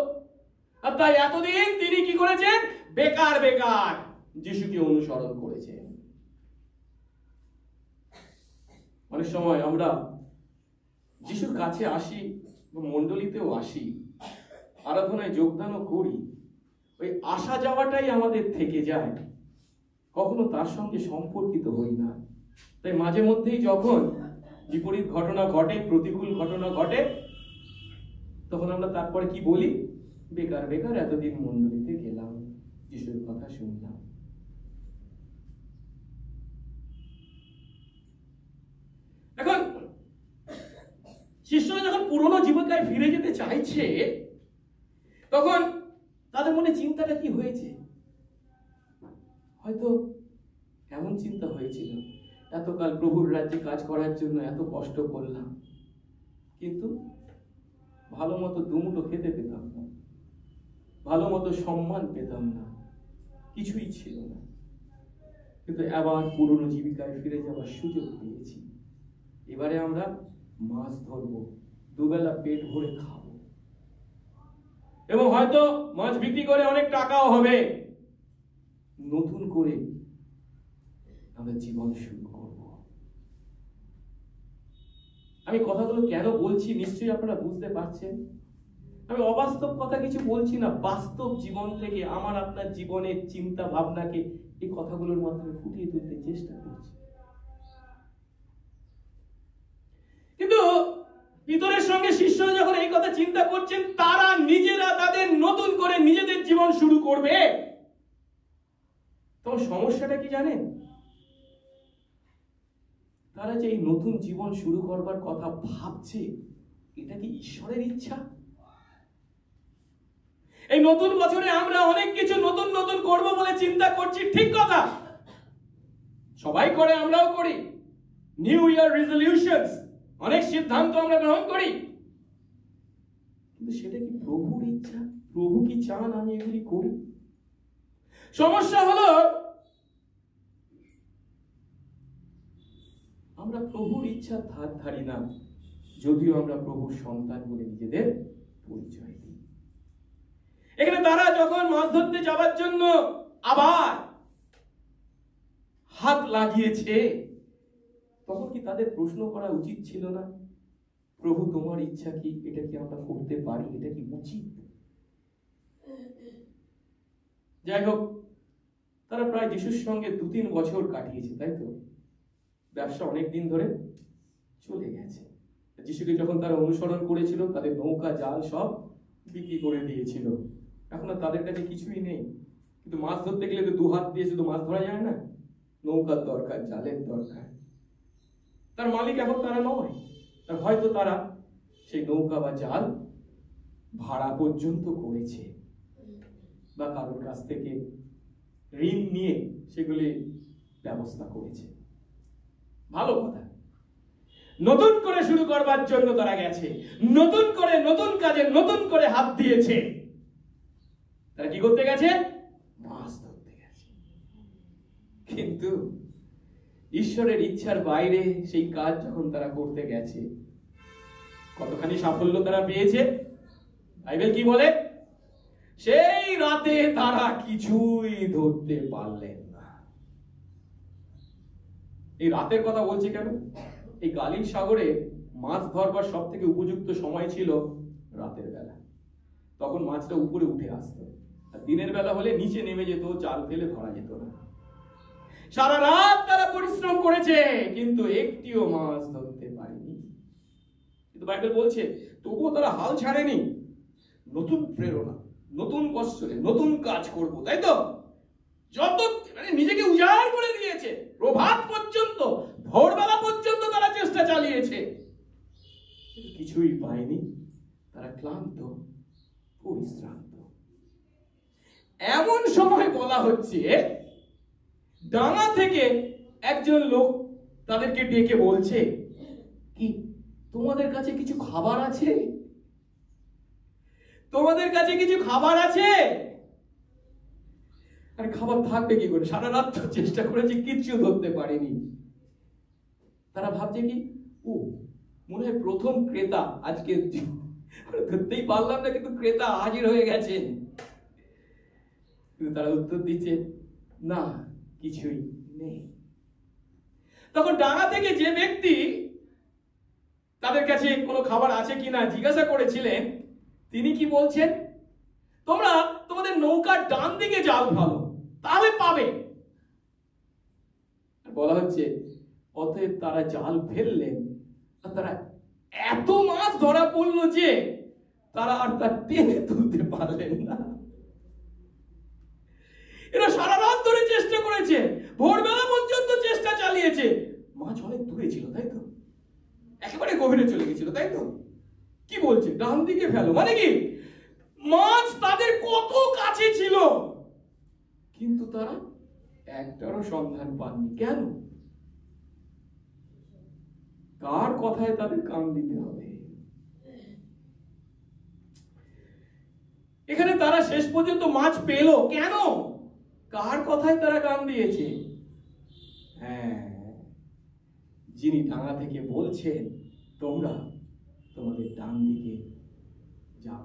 আর তাই এতদিন তিনি কি করেছেন? বেকার বেকার যিশুকে অনুসরণ করেছেন। অনেক সময় আমরা যিশুর কাছে আসি, মণ্ডলীতেও আসি, আরাধনায় যোগদানও করি, ওই আসা যাওয়াটাই আমাদের থেকে যায়। কখনো তার সঙ্গে সম্পর্কিত হই না। তাই মাঝে মধ্যেই যখন বিপরীত ঘটনা ঘটে, প্রতিকূল ঘটনা ঘটে, তখন আমরা তারপরে কি বলি? বেকার বেকার এতদিন মণ্ডলীতে গেলাম, যিশুর কথা শুনলাম। এখন শিষ্যরা যখন পুরনো জীবিকায় ফিরে যেতে চাইছে, তখন তাদের মনে চিন্তাটা কি হয়েছে? হয়তো এমন চিন্তা হয়েছিল, এতকাল প্রভুর রাজ্যে কাজ করার জন্য এত কষ্ট করলাম, কিন্তু ভালো মতো দুমুটো খেতে পেতাম না, ভালো মতো সম্মান পেতাম না, কিছুই ছিল না। কিন্তু আবার পুরনো জীবিকায় ফিরে যাওয়ার সুযোগ পেয়েছি। এবারে আমরা মাছ ধরবো, দুবেলা পেট ভরে খাবো, এবং হয়তো মাছ বিক্রি করে অনেক টাকাও হবে। নতুন করে আমরা জীবন শুরু করব। আমি কথাগুলো কেন বলছি নিশ্চয়ই আপনারা বুঝতে পারছেন। আমি অবাস্তব কথা কিছু বলছি না, বাস্তব জীবন থেকে আমার আপনার জীবনের চিন্তা ভাবনাকে এই কথাগুলোর মাধ্যমে ফুটিয়ে তুলতে চেষ্টা করছি। কিন্তু পিতরের সঙ্গে শিষ্যরা যখন এই কথা চিন্তা করছেন, তারা নিজেরা তাদের নতুন করে নিজেদের জীবন শুরু করবে, তখন সমস্যাটা কি জানেন? তারা যে এই নতুন জীবন শুরু করবার কথা ভাবছে, এটা কি ঈশ্বরের ইচ্ছা? এই নতুন বছরে আমরা অনেক কিছু নতুন নতুন করব বলে চিন্তা করছি, ঠিক কথা, সবাই করে, আমরাও করি। নিউ ইয়ার রেজলিউশনস, অনেক সিদ্ধান্ত আমরা গ্রহণ করি, কিন্তু সেটা কি প্রভুর ইচ্ছা? প্রভু কি চান আমি এগুলি করি? সমস্যা হলো আমরা প্রভুর ইচ্ছা ধার ধারি না, যদিও আমরা প্রভুর সন্তান বলে নিজেদের পরিচয় দিই। এখানে তারা যখন মাছ ধরতে যাওয়ার জন্য আবার হাত লাগিয়েছে, তখন কি তাদের প্রশ্ন করা উচিত ছিল না, প্রভু তোমার ইচ্ছা কি, এটা কি আমরা করতে পারি, এটা কি উচিত? যাই হোক, তারা প্রায় যিশুর সঙ্গে 2-3 বছর কাটিয়েছে, তাই তো? ব্যবসা অনেক দিন ধরে চলে গেছে। যিশুকে যখন তারা অনুসরণ করেছিল, তাদের নৌকা জাল সব বিক্রি করে দিয়েছিল। এখন আর তাদের কাছে কিছুই নেই। কিন্তু মাছ ধরতে গেলে তো 2 হাত দিয়ে শুধু মাছ ধরা যায় না, নৌকার দরকার, জালের দরকার। তার মালিক এখন তারা নয়, আর হয়তো তারা সেই নৌকা বা জাল ভাড়া পর্যন্ত করেছে, বা কারোর কাছ থেকে ঋণ নিয়ে সেগুলি ব্যবস্থা করেছে। ভালো কথা, নতুন করে শুরু করবার জন্য তারা গেছে, নতুন করে নতুন কাজে নতুন করে হাত দিয়েছে। তারা কি করতে গেছে? মাছ ধরতে গেছে। কিন্তু ঈশ্বরের ইচ্ছার বাইরে সেই কাজ যখন তারা করতে গেছে, কতখানি সাফল্য তারা পেয়েছে? বাইবেল কি বলে? সেই রাতে তারা কিছুই ধরতে পারলেন না। এই রাতের কথা বলছি কেন? এই গালিল সাগরে মাছ ধরবার সব থেকে উপযুক্ত সময় ছিল রাতের বেলা। তখন মাছটা উপরে উঠে আসতো, আর দিনের বেলা হলে নিচে নেমে যেত, জাল ফেলে ধরা যেত না। সারা রাত তারা পরিশ্রম করেছে, কিন্তু একটিও মাছ ধরতে পারেনি। কিন্তু বাইবেল বলছে তবুও তারা হাল ছাড়েনি। নতুন প্রেরণা, নতুন বৎসরে নতুন কাজ করব, তাই তো? যত নিজেকে উজাড় করে দিয়েছে, প্রভাত পর্যন্ত, ভোরবেলা পর্যন্ত তারা চেষ্টা চালিয়েছে, কিছুই পায়নি। তারা ক্লান্ত, পরিশ্রান্ত। এমন সময় বলা হচ্ছে, ডাঙা থেকে একজন লোক তাদেরকে ডেকে বলছে, কি তোমাদের কাছে কিছু খাবার আছে? তোমাদের কাছে কিছু খাবার আছে? আরে খাবার থাকবে কি করে? সারা রাত চেষ্টা করেছি, কিচ্ছু ধরতে পারিনি। তারা ভাবছে কি, ও মনে হয় প্রথম ক্রেতা আজকে, ধরতেই পারলাম না, কিন্তু ক্রেতা হাজির হয়ে গেছেন। কিন্তু তারা উত্তর দিচ্ছে, না, কিছুই নেই। তখন ডাঙা থেকে যে ব্যক্তি তাদের কাছে কোনো খাবার আছে কিনা জিজ্ঞাসা করেছিলেন, তিনি কি বলছেন? তোমরা তোমাদের নৌকার ডান দিকে জাল ফেলো, তাহলে পাবে। বলা হচ্ছে অতএব তারা জাল ফেললেন, আর তারা এত মাছ ধরা পড়লো যে তারা আর তা টেনে তুলতে পারলেন না। এরা সারা রাত ধরে চেষ্টা করেছে, ভোরবেলা পর্যন্ত চেষ্টা চালিয়েছে। মাছ অনেক দূরে ছিল, তাই তো? একেবারে গভীরে চলে গেছিল, তাই তো? কি বলছে? ডান দিকে ফেলো মানে কি? মাছ তাদের কত কাছে ছিল, কিন্তু তারা একটারও সন্ধান পাননি। কেন? কার কথায় তাদের কান দিতে হবে? এখানে তারা শেষ পর্যন্ত মাছ পেল কেন? কার কথায় তারা কান দিয়েছে? হ্যাঁ, যিনি ডাঙা থেকে বলছেন তোমরা তোমাদের ডান দিকে যাও,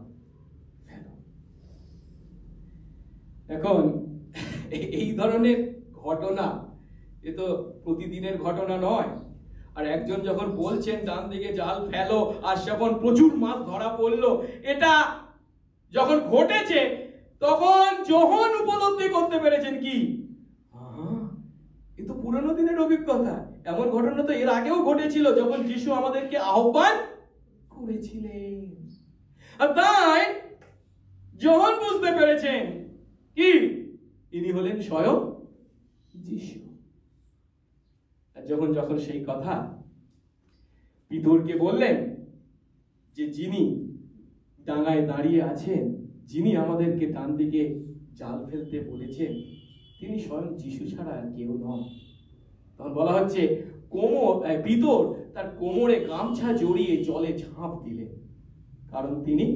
ফেলো। এখন এই ধরনের ঘটনা এ তো প্রতিদিনের ঘটনা নয়। আর একজন যখন বলছেন ডান দিকে জাল ফেলো, আর সেখন প্রচুর মাছ ধরা পড়লো, এটা যখন ঘটেছে তখন যোহন উপলব্ধি করতে পেরেছেন কি এ তো পুরনো দিনের অভিজ্ঞতা। এমন ঘটনা তো এর আগেও ঘটেছিল যখন যিশু আমাদেরকে আহ্বান করেছিলেন। আর তাই যোহন বুঝতে পেরেছেন কি ইনি হলেন স্বয়ং যিশু। আর যখন সেই কথা পিতরকে বললেন যে যিনি ডাঙায় দাঁড়িয়ে আছেন, যিনি আমাদেরকে ডান দিকে জাল ফেলতে বলেছেন, তিনি স্বয়ং যিশু ছাড়া আর কেউ নন। তখন বলা হচ্ছে পিতর তার কোমরে গামছা জড়িয়ে জলে ঝাঁপ দিলেন, কারণ তিনি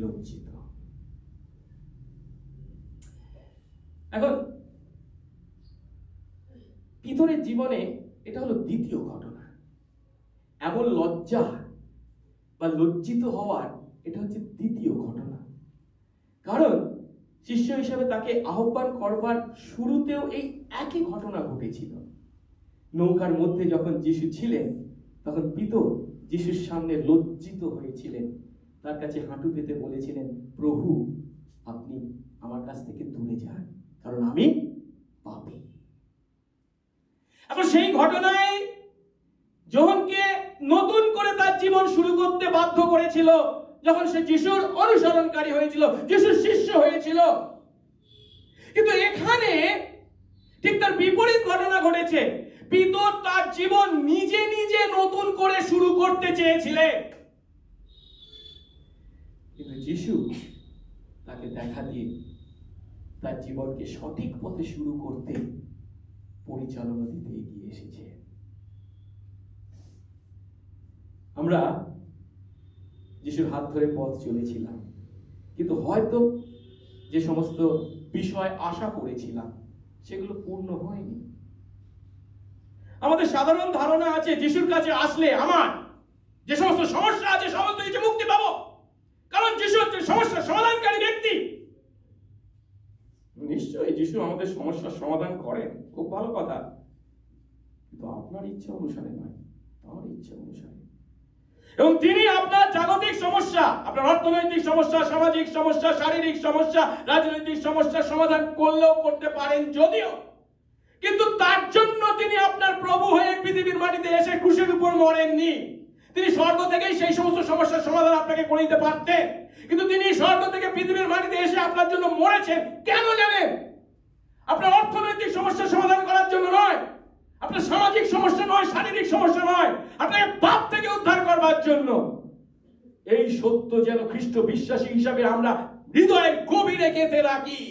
লজ্জিত। এখন পিতরের জীবনে এটা হলো দ্বিতীয় ঘটনা। এমন লজ্জা বা লজ্জিত হওয়ার এটা হচ্ছে দ্বিতীয় ঘটনা। কারণ শিষ্য হিসেবে তাকে আহ্বান করবার শুরুতেও এই একই ঘটনা ঘটেছিল। নৌকার মধ্যে যখন যিশু ছিলেন তখন পিতর যিশুর সামনে লজ্জিত হয়েছিলেন, তার কাছে হাঁটু পেতে বলেছিলেন, প্রভু আপনি আমার কাছ থেকে দূরে যান, কারণ আমি পাপী। এখন সেই ঘটনায় যোহনকে নতুন করে তার জীবন শুরু করতে বাধ্য করেছিল, যখন সে যিশুর অনুসরণকারী হয়েছিল, যিশুর শিষ্য হয়েছিল। কিন্তু এখানে ঠিক তার বিপরীত ঘটনা ঘটেছে। পিতর তার জীবন নিজে নিজে নতুন করে শুরু করতে চেয়েছিলেন, কিন্তু যিশু তাকে দেখা দিয়ে তার জীবনকে সঠিক পথে শুরু করতে পরিচালনা দিতে এগিয়ে এসেছে। আমরা যিশুর হাত ধরে পথ চলেছিলাম, কিন্তু হয়তো যে সমস্ত বিষয় আশা করেছিলাম সেগুলো পূর্ণ হয়নি। আমাদের সাধারণ ধারণা আছে যিশুর কাছে আসলে আমার যে সমস্ত সমস্যা আছে সমস্ত কিছু মুক্তি পাবো, কারণ যিশু হচ্ছে সমস্যার সমাধানকারী ব্যক্তি। নিশ্চয়ই যিশু আমাদের সমস্যার সমাধান করেন, খুব ভালো কথা, কিন্তু আপনার ইচ্ছা অনুসারে নয়, আমার ইচ্ছা অনুসারে। এবং তিনি আপনার জাগতিক সমস্যা, আপনার অর্থনৈতিক সমস্যা, সামাজিক সমস্যা, শারীরিক সমস্যা, রাজনৈতিক সমস্যার সমাধান করলেও করতে পারেন যদিও, কিন্তু তার জন্য তিনি আপনার প্রভু হয়ে পৃথিবীর মাটিতে এসে ক্রুশের উপর মরেননি। তিনি স্বর্গ থেকেই সেই সমস্ত সমস্যার সমাধান আপনাকে করে দিতে পারতেন, কিন্তু তিনি স্বর্গ থেকে পৃথিবীর মাটিতে এসে আপনার জন্য মরেছেন। কেন জানেন? আপনার অর্থনৈতিক সমস্যার সমাধান করার জন্য নয়, আপনার সামাজিক সমস্যা নয়, শারীরিক সমস্যা নয়, আপনাকে পাপ থেকে উদ্ধার করবার জন্য। এই সত্য যেন খ্রিস্ট বিশ্বাসী হিসাবে আমরা হৃদয়ের গভীরে গেঁথে রাখি।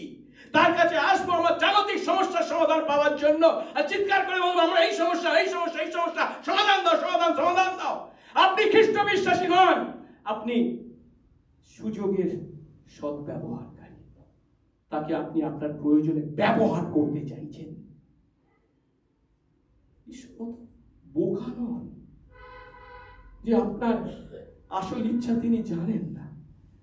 তার কাছে আসবো আমার জাগতিক সমস্যার সমাধান পাওয়ার জন্য, আর চিৎকার করে বলবো আমরা এই সমস্যা এই সমস্যা এই সমস্যা সমাধান দাও, সমাধান সমাধান দাও। আপনি খ্রিস্ট বিশ্বাসী নন, আপনি সুযোগের সদ্ব্যবহারকারী। তাকে আপনি আপনার প্রয়োজনে ব্যবহার করতে চাইছেন। বোকা নন যে আপনার আসল ইচ্ছা তিনি জানেন না।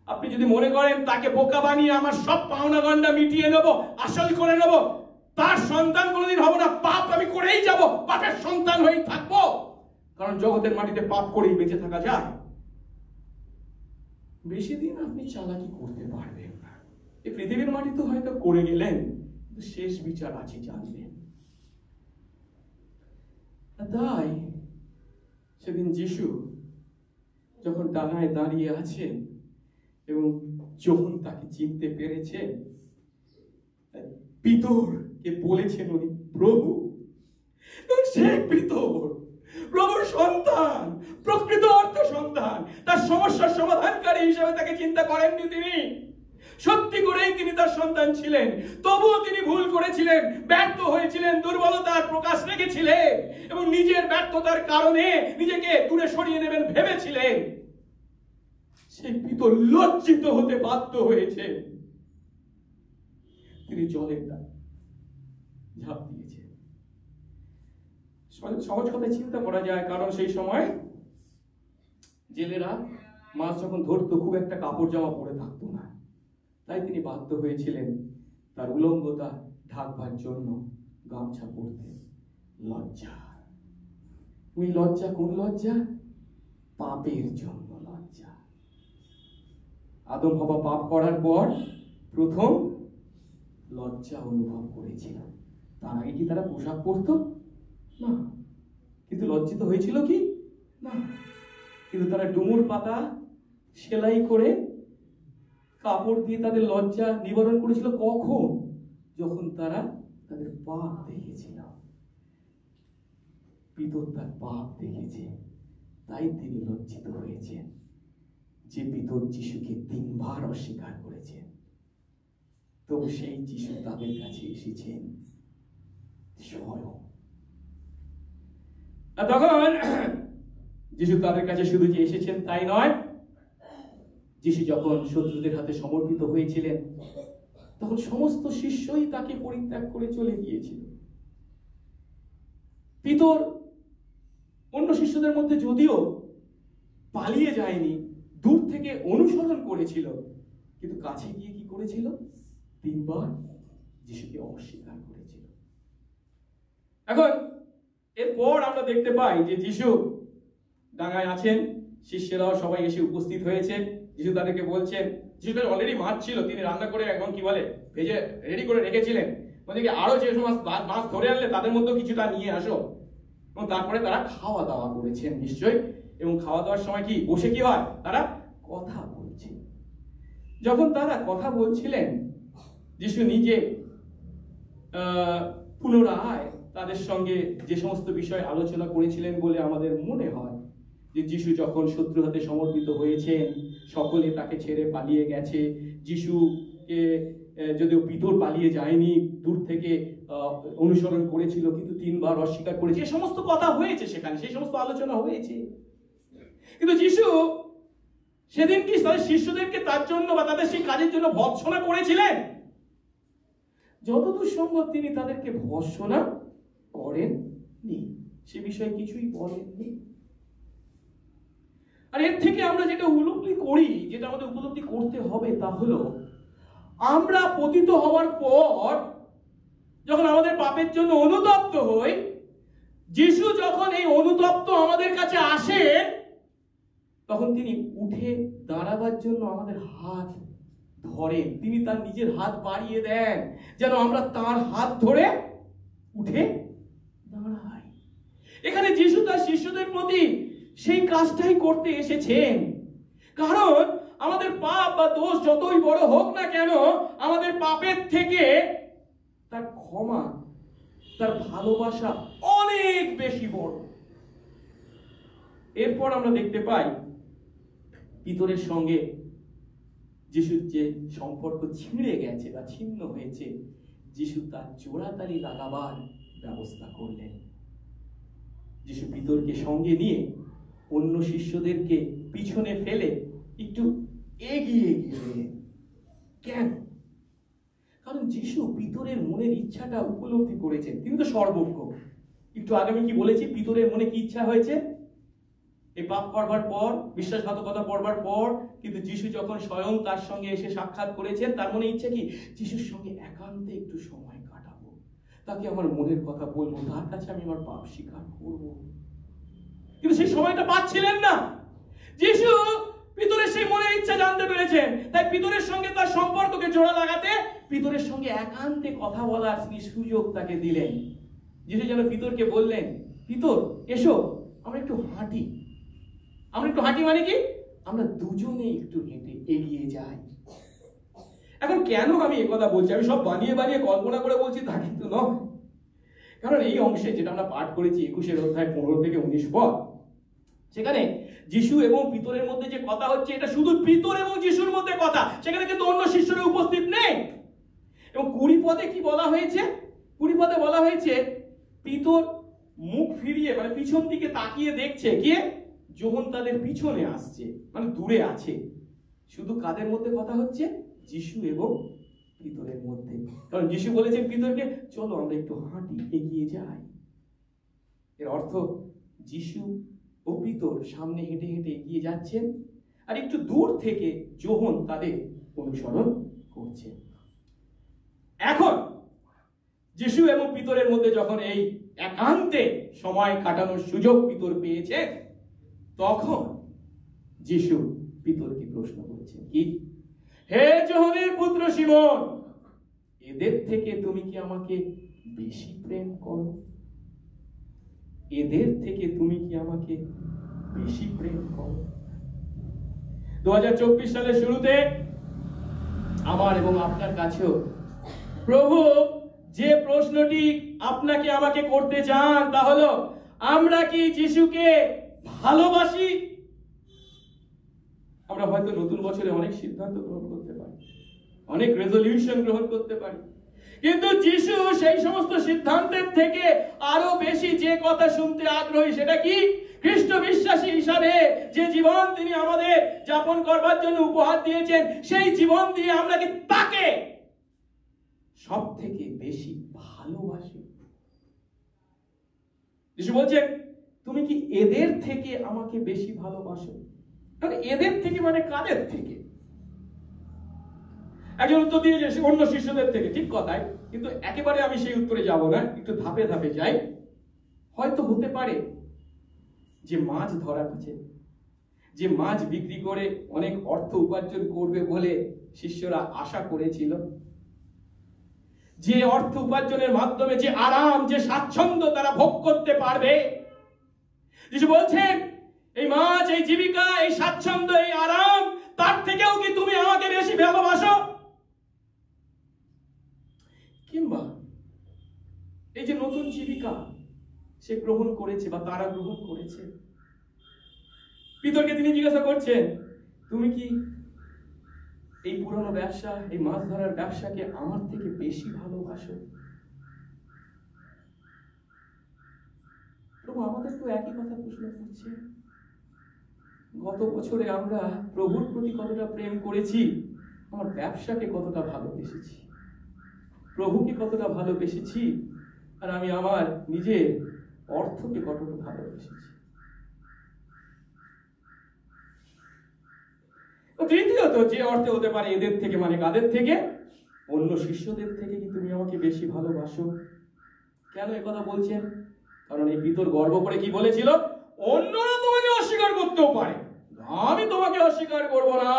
আপনি যদি মনে করেন তাকে বোকা বানিয়ে আমার সব পাওনা গন্ডা মিটিয়ে নেব, আসল করে নেব, তার সন্তান কোনোদিন হব না, পাপ আমি করেই যাব, পাপের সন্তান হয়েই থাকবো। কারণ জগতের মাটিতে পাপ করেই বেঁচে থাকা যায়। বেশি দিন আপনি চালাকি করতে পারবেন না। এই পৃথিবীর মাটিতে হয়তো করে গেলেন, কিন্তু শেষ বিচার আছে জানবেন। তাই সেদিন যিশু যখন ডাঙায় দাঁড়িয়ে আছেন এবং যখন তাকে চিনতে পেরেছে, পিতরকে বলেছেন উনি প্রভু, এবং সেই পিতর প্রভুর সন্তান, প্রকৃত অর্থ সন্তান, তার সমস্যার সমাধানকারী হিসেবে তাকে চিন্তা করেননি তিনি। সত্যি করেই তিনি তার সন্তান ছিলেন, তবুও তিনি ভুল করেছিলেন, ব্যর্থ হয়েছিলেন, দুর্বলতার প্রকাশ রেখেছিলেন এবং নিজের ব্যর্থতার কারণে নিজেকে দূরে সরিয়ে নেবেন ভেবেছিলেন। সেই পিতর লজ্জিত হতে বাধ্য হয়েছে, তিনি জলের ঝাঁপ দিয়েছে। সহজ কথায় চিন্তা করা যায়, কারণ সেই সময় জেলেরা মাছ যখন ধরতো খুব একটা কাপড় জামা পরে থাকতো না, তাই তিনি বাধ্য হয়েছিলেন তার উলঙ্গতা ঢাকবার জন্য গামছা পরতে। লজ্জা, ওই লজ্জা কোন লজ্জা? পাপের জন্য লজ্জা। আদম হাওয়া পাপ করার পর প্রথম লজ্জা অনুভব করেছিল। তার আগে কি তারা পোশাক পরতো? না। কিন্তু লজ্জিত হয়েছিল কি? না। কিন্তু তারা ডুমুর পাতা সেলাই করে কাপড় দিয়ে তাদের লজ্জা নিবারণ করেছিল। কখন? যখন তারা তাদের পাপ দেখেছিল। পিতর তার পাপ দেখেছে, তাই তিনি লজ্জিত হয়েছেন। যে পিতর যিশুকে 3 বার অস্বীকার করেছেন, তবু সেই যিশু তাদের কাছে এসেছেন স্বয়ং। তখন যিশু তাদের কাছে শুধু যে এসেছেন তাই নয়, যিশু যখন শত্রুদের হাতে সমর্পিত হয়েছিলেন, তখন সমস্ত শিষ্যই তাকে পরিত্যাগ করে চলে গিয়েছিল। পিতর অন্য শিষ্যদের মধ্যে যদিও পালিয়ে যায়নি, দূর থেকে অনুসরণ করেছিল, কিন্তু কাছে গিয়ে কি করেছিল? 3 বার যিশুকে অস্বীকার করেছিল। এখন এরপর আমরা দেখতে পাই যে যিশু ডাঙায় আছেন, শিষ্যরাও সবাই এসে উপস্থিত হয়েছে। যিশু তাদেরকে বলছেন, যিশু অলরেডি মাছ ছিল, তিনি রান্না করে এখন কি বলে ভেজে রেডি করে রেখেছিলেন, মানে কি আরো যে সমস্ত মাছ ধরে আনলে তাদের মধ্যে কিছুটা নিয়ে আসো। এবং তারপরে তারা খাওয়া দাওয়া করেছেন নিশ্চয়ই, এবং খাওয়া দাওয়ার সময় কি বসে কি হয়? তারা কথা বলছে। যখন তারা কথা বলছিলেন, যিশু নিজে পুনরায় তাদের সঙ্গে যে সমস্ত বিষয় আলোচনা করেছিলেন বলে আমাদের মনে হয়। যে যিশু যখন শত্রু হাতে সমর্পিত হয়েছেন, সকলে তাকে ছেড়ে পালিয়ে গেছে। যিশুকে যদিও পিতর পালিয়ে যায়নি, দূর থেকে অনুসরণ করেছিল, কিন্তু 3 বার অস্বীকার করেছে। এই সমস্ত কথা হয়েছে সেখানে, সেই সমস্ত আলোচনা হয়েছে। কিন্তু যিশু সেদিন কি তাদের শিষ্যদেরকে তার জন্য বা তাদের সেই কাজের জন্য ভর্ৎসনা করেছিলেন? যতদূর সম্ভব তিনি তাদেরকে ভর্ৎসনা করেননি, সে বিষয়ে কিছুই বলেননি। আর এর থেকে আমরা যেটা উপলব্ধি করি, যেটা আমাদের উপলব্ধি করতে হবে, তা হলো আমরা পতিত হওয়ার পর যখন আমাদের পাপের জন্য অনুতপ্ত হই, যিশু যখন এই অনুতপ্ত আমাদের কাছে আসেন, তখন তিনি উঠে দাঁড়াবার জন্য আমাদের হাত ধরেন। তিনি তার নিজের হাত বাড়িয়ে দেন যেন আমরা তার হাত ধরে উঠে দাঁড়াই। এখানে যিশু তার শিষ্যদের প্রতি সেই কাজটাই করতে এসেছেন। কারণ আমাদের পাপ বা দোষ যতই বড় হোক না কেন, আমাদের পাপের থেকে তার ক্ষমা, তার ভালোবাসা অনেক বেশি বড়। এরপর আমরা দেখতে পাই পিতরের সঙ্গে যিশুর যে সম্পর্ক ছিঁড়ে গেছে বা ছিন্ন হয়েছে, যিশু তার জোড়াতালি লাগাবার ব্যবস্থা করলেন। যিশু পিতরকে সঙ্গে নিয়ে অন্য শিষ্যদেরকে পিছনে ফেলে একটু এগিয়ে গেলেন। কেন? কারণ যিশু পিতরের মনের ইচ্ছাটা উপলব্ধি করেছেন। তিনি তো সর্বজ্ঞ। একটু আগে আমি কি বলেছি, পিতরের মনে কি ইচ্ছা হয়েছে? এই পাপ করবার পর, বিশ্বাসঘাতকতা করবার পর, কিন্তু যিশু যখন স্বয়ং তার সঙ্গে এসে সাক্ষাৎ করেছেন, তার মনে ইচ্ছা কি? যিশুর সঙ্গে একান্তে একটু সময় কাটাবো, তাকে আমার মনের কথা বলবো, তার কাছে আমি আমার পাপ স্বীকার করবো। কিন্তু সেই সময়টা পাচ্ছিলেন না। যিশু পিতরের সেই মনের ইচ্ছা জানতে পেরেছেন, তাই পিতরের সঙ্গে তার সম্পর্ককে জোড়া লাগাতে পিতরের সঙ্গে একান্তে কথা বলার সুযোগ তাকে দিলেন। যিশু যেন পিতরকে বললেন, পিতর এসো আমরা একটু হাঁটি। মানে কি, আমরা দুজনে একটু হেঁটে এগিয়ে যাই। এখন কেন আমি একথা বলছি, আমি সব বানিয়ে কল্পনা করে বলছি তা কিন্তু নয়। কারণ এই অংশে যেটা আমরা পাঠ করেছি 21 অধ্যায় 15 থেকে 19 পদ, সেখানে যিশু এবং পিতরের মধ্যে যে কথা হচ্ছে, এটা শুধু পিতর এবং যিশুর মধ্যে কথা, সেখানে কিন্তু অন্য শিষ্যরা উপস্থিত নেই। এবং 20 পদে কি বলা হয়েছে? 20 পদে বলা হয়েছে পিতর মুখ ফিরিয়ে মানে পিছন দিকে তাকিয়ে দেখছে, কে? যোহন তাদের পিছনে আসছে, মানে দূরে আছে। শুধু কাদের মধ্যে কথা হচ্ছে? যিশু এবং পিতরের মধ্যে। কারণ যিশু বলেছেন পিতরকে, চলো আমরা একটু হাঁটি, এগিয়ে যাই। এর অর্থ যিশু ও পিতর সামনে হেঁটে হেঁটে এগিয়ে যাচ্ছেন, আর একটু দূর থেকে যোহন তাদের অনুসরণ করছে। এখন যিশু এবং পিতরের মধ্যে যখন এই একান্তে সময় কাটানোর সুযোগ পিতর পেয়েছে, তখন যিশু পিতরকে প্রশ্ন করছেন, কি? হে যোহনের পুত্র শিমোন, এদের থেকে তুমি কি আমাকে বেশি প্রেম করো? এদের থেকে তুমি কি আমাকে বেশি প্রেম করো? 2024 সালের শুরুতে আমার এবং আপনার কাছেও প্রভু যে প্রশ্নটি আপনাকে আমাকে করতে চান, তা হলো, আমরা কি যিশুকে ভালোবাসি? আমরা হয়তো নতুন বছরে অনেক সিদ্ধান্ত গ্রহণ করতে পারি, অনেক রেজলিউশন গ্রহণ করতে পারি, কিন্তু যিশু সেই সমস্ত সিদ্ধান্তের থেকে আরো বেশি যে কথা শুনতে আগ্রহী, সেটা কি? খ্রিস্ট বিশ্বাসী হিসাবে যে জীবন তিনি আমাদের যাপন করবার জন্য উপহার দিয়েছেন, সেই জীবন দিয়ে আমরা কি তাকে সব থেকে বেশি ভালোবাসি? যিশু বলছেন, তুমি কি এদের থেকে আমাকে বেশি ভালোবাসো? মানে এদের থেকে মানে কাদের থেকে? একজন উত্তর দিয়েছে অন্য শিষ্যদের থেকে, ঠিক কথাই, কিন্তু একেবারে আমি সেই উত্তরে যাব না, একটু ধাপে ধাপে যাই। হয়তো হতে পারে যে মাছ ধরার কাছে, যে মাছ বিক্রি করে অনেক অর্থ উপার্জন করবে বলে শিষ্যরা আশা করেছিল, যে অর্থ উপার্জনের মাধ্যমে যে আরাম, যে স্বাচ্ছন্দ্য তারা ভোগ করতে পারবে, যিশু বলছেন এই মাছ, এই জীবিকা, এই স্বাচ্ছন্দ্য, এই আরাম, তার থেকেও কি তুমি আমাকে বেশি ভালোবাসো? কিংবা এই যে নতুন জীবিকা সে গ্রহণ করেছে বা তারা গ্রহণ করেছে, পিতরকে তিনি জিজ্ঞাসা করছেন, তুমি কি এই পুরনো ব্যবসা, এই মাছ ধরার ব্যবসাকে আমার থেকে বেশি ভালোবাসো? প্রভু আমাদের তো একই কথা প্রশ্ন করছে। গত বছরে আমরা প্রভুর প্রতি কতটা প্রেম করেছি, আমার ব্যবসাকে কতটা ভালোবেসেছি, প্রভুকে কতটা ভালোবেসেছি, আর আমি আমার নিজের অর্থকে কতটা ভালোবেসেছি। তৃতীয়ত, যে অর্থে হতে পারে এদের থেকে মানে কাদের থেকে? অন্য শিষ্যদের থেকে কি তুমি আমাকে বেশি ভালোবাসো? কেন একথা বলছেন? কারণ এই পিতর গর্ব করে কি বলেছিল? অন্যরা তোমাকে অস্বীকার করতেও পারে, আমি তোমাকে অস্বীকার করব না।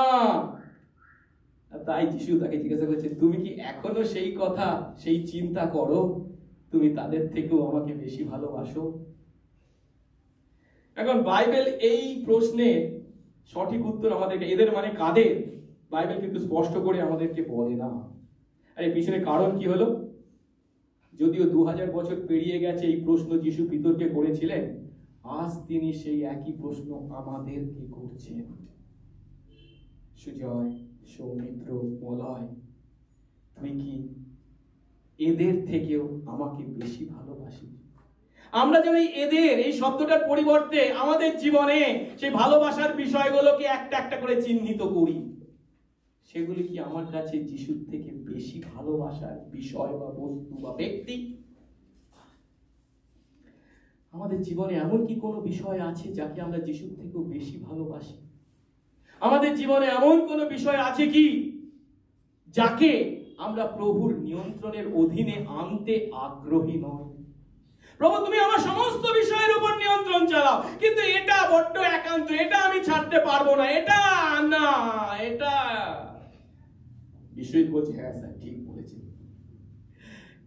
তাই যিশু তাকে জিজ্ঞাসা করছে, তুমি কি এখনো সেই কথা, সেই চিন্তা করো, তুমি তাদের থেকেও আমাকে বেশি ভালোবাসো? এখন বাইবেল এই প্রশ্নে সঠিক উত্তর আমাদেরকে, এদের মানে কাদের, বাইবেল কিন্তু স্পষ্ট করে আমাদেরকে বলে না। আর এর পিছনে কারণ কি হলো? যদিও 2000 বছর পেরিয়ে গেছে এই প্রশ্ন যিশু পিতরকে করেছিলেন, আজ তিনি সেই একই প্রশ্ন আমাদেরকে করছেন। সুজয়, সৌমিত্র, মলয়, তুই কি এদের থেকেও আমাকে বেশি ভালোবাসি? আমরা যেন এদের, এই শব্দটার পরিবর্তে আমাদের জীবনে সেই ভালোবাসার বিষয়গুলোকে একটা একটা করে চিহ্নিত করি। সেগুলি কি আমার কাছে যিশুর থেকে বেশি ভালোবাসার বিষয় বা বস্তু বা ব্যক্তি? আমাদের জীবনে এমন কি কোনো বিষয় আছে যাকে আমরা যিশুর থেকেও বেশি ভালোবাসি? আমাদের জীবনে এমন কোনো বিষয় আছে কি যাকে আমরা প্রভুর নিয়ন্ত্রণের অধীনে আনতে আগ্রহী নয়? প্রভু, তুমি আমার সমস্ত বিষয়ের উপর নিয়ন্ত্রণ চালাও, কিন্তু এটা বড্ড একান্ত, এটা আমি ছাড়তে পারবো না, এটা না, এটা। বিশ্বজিৎ বলছে, হ্যাঁ স্যার ঠিক বলেছেন,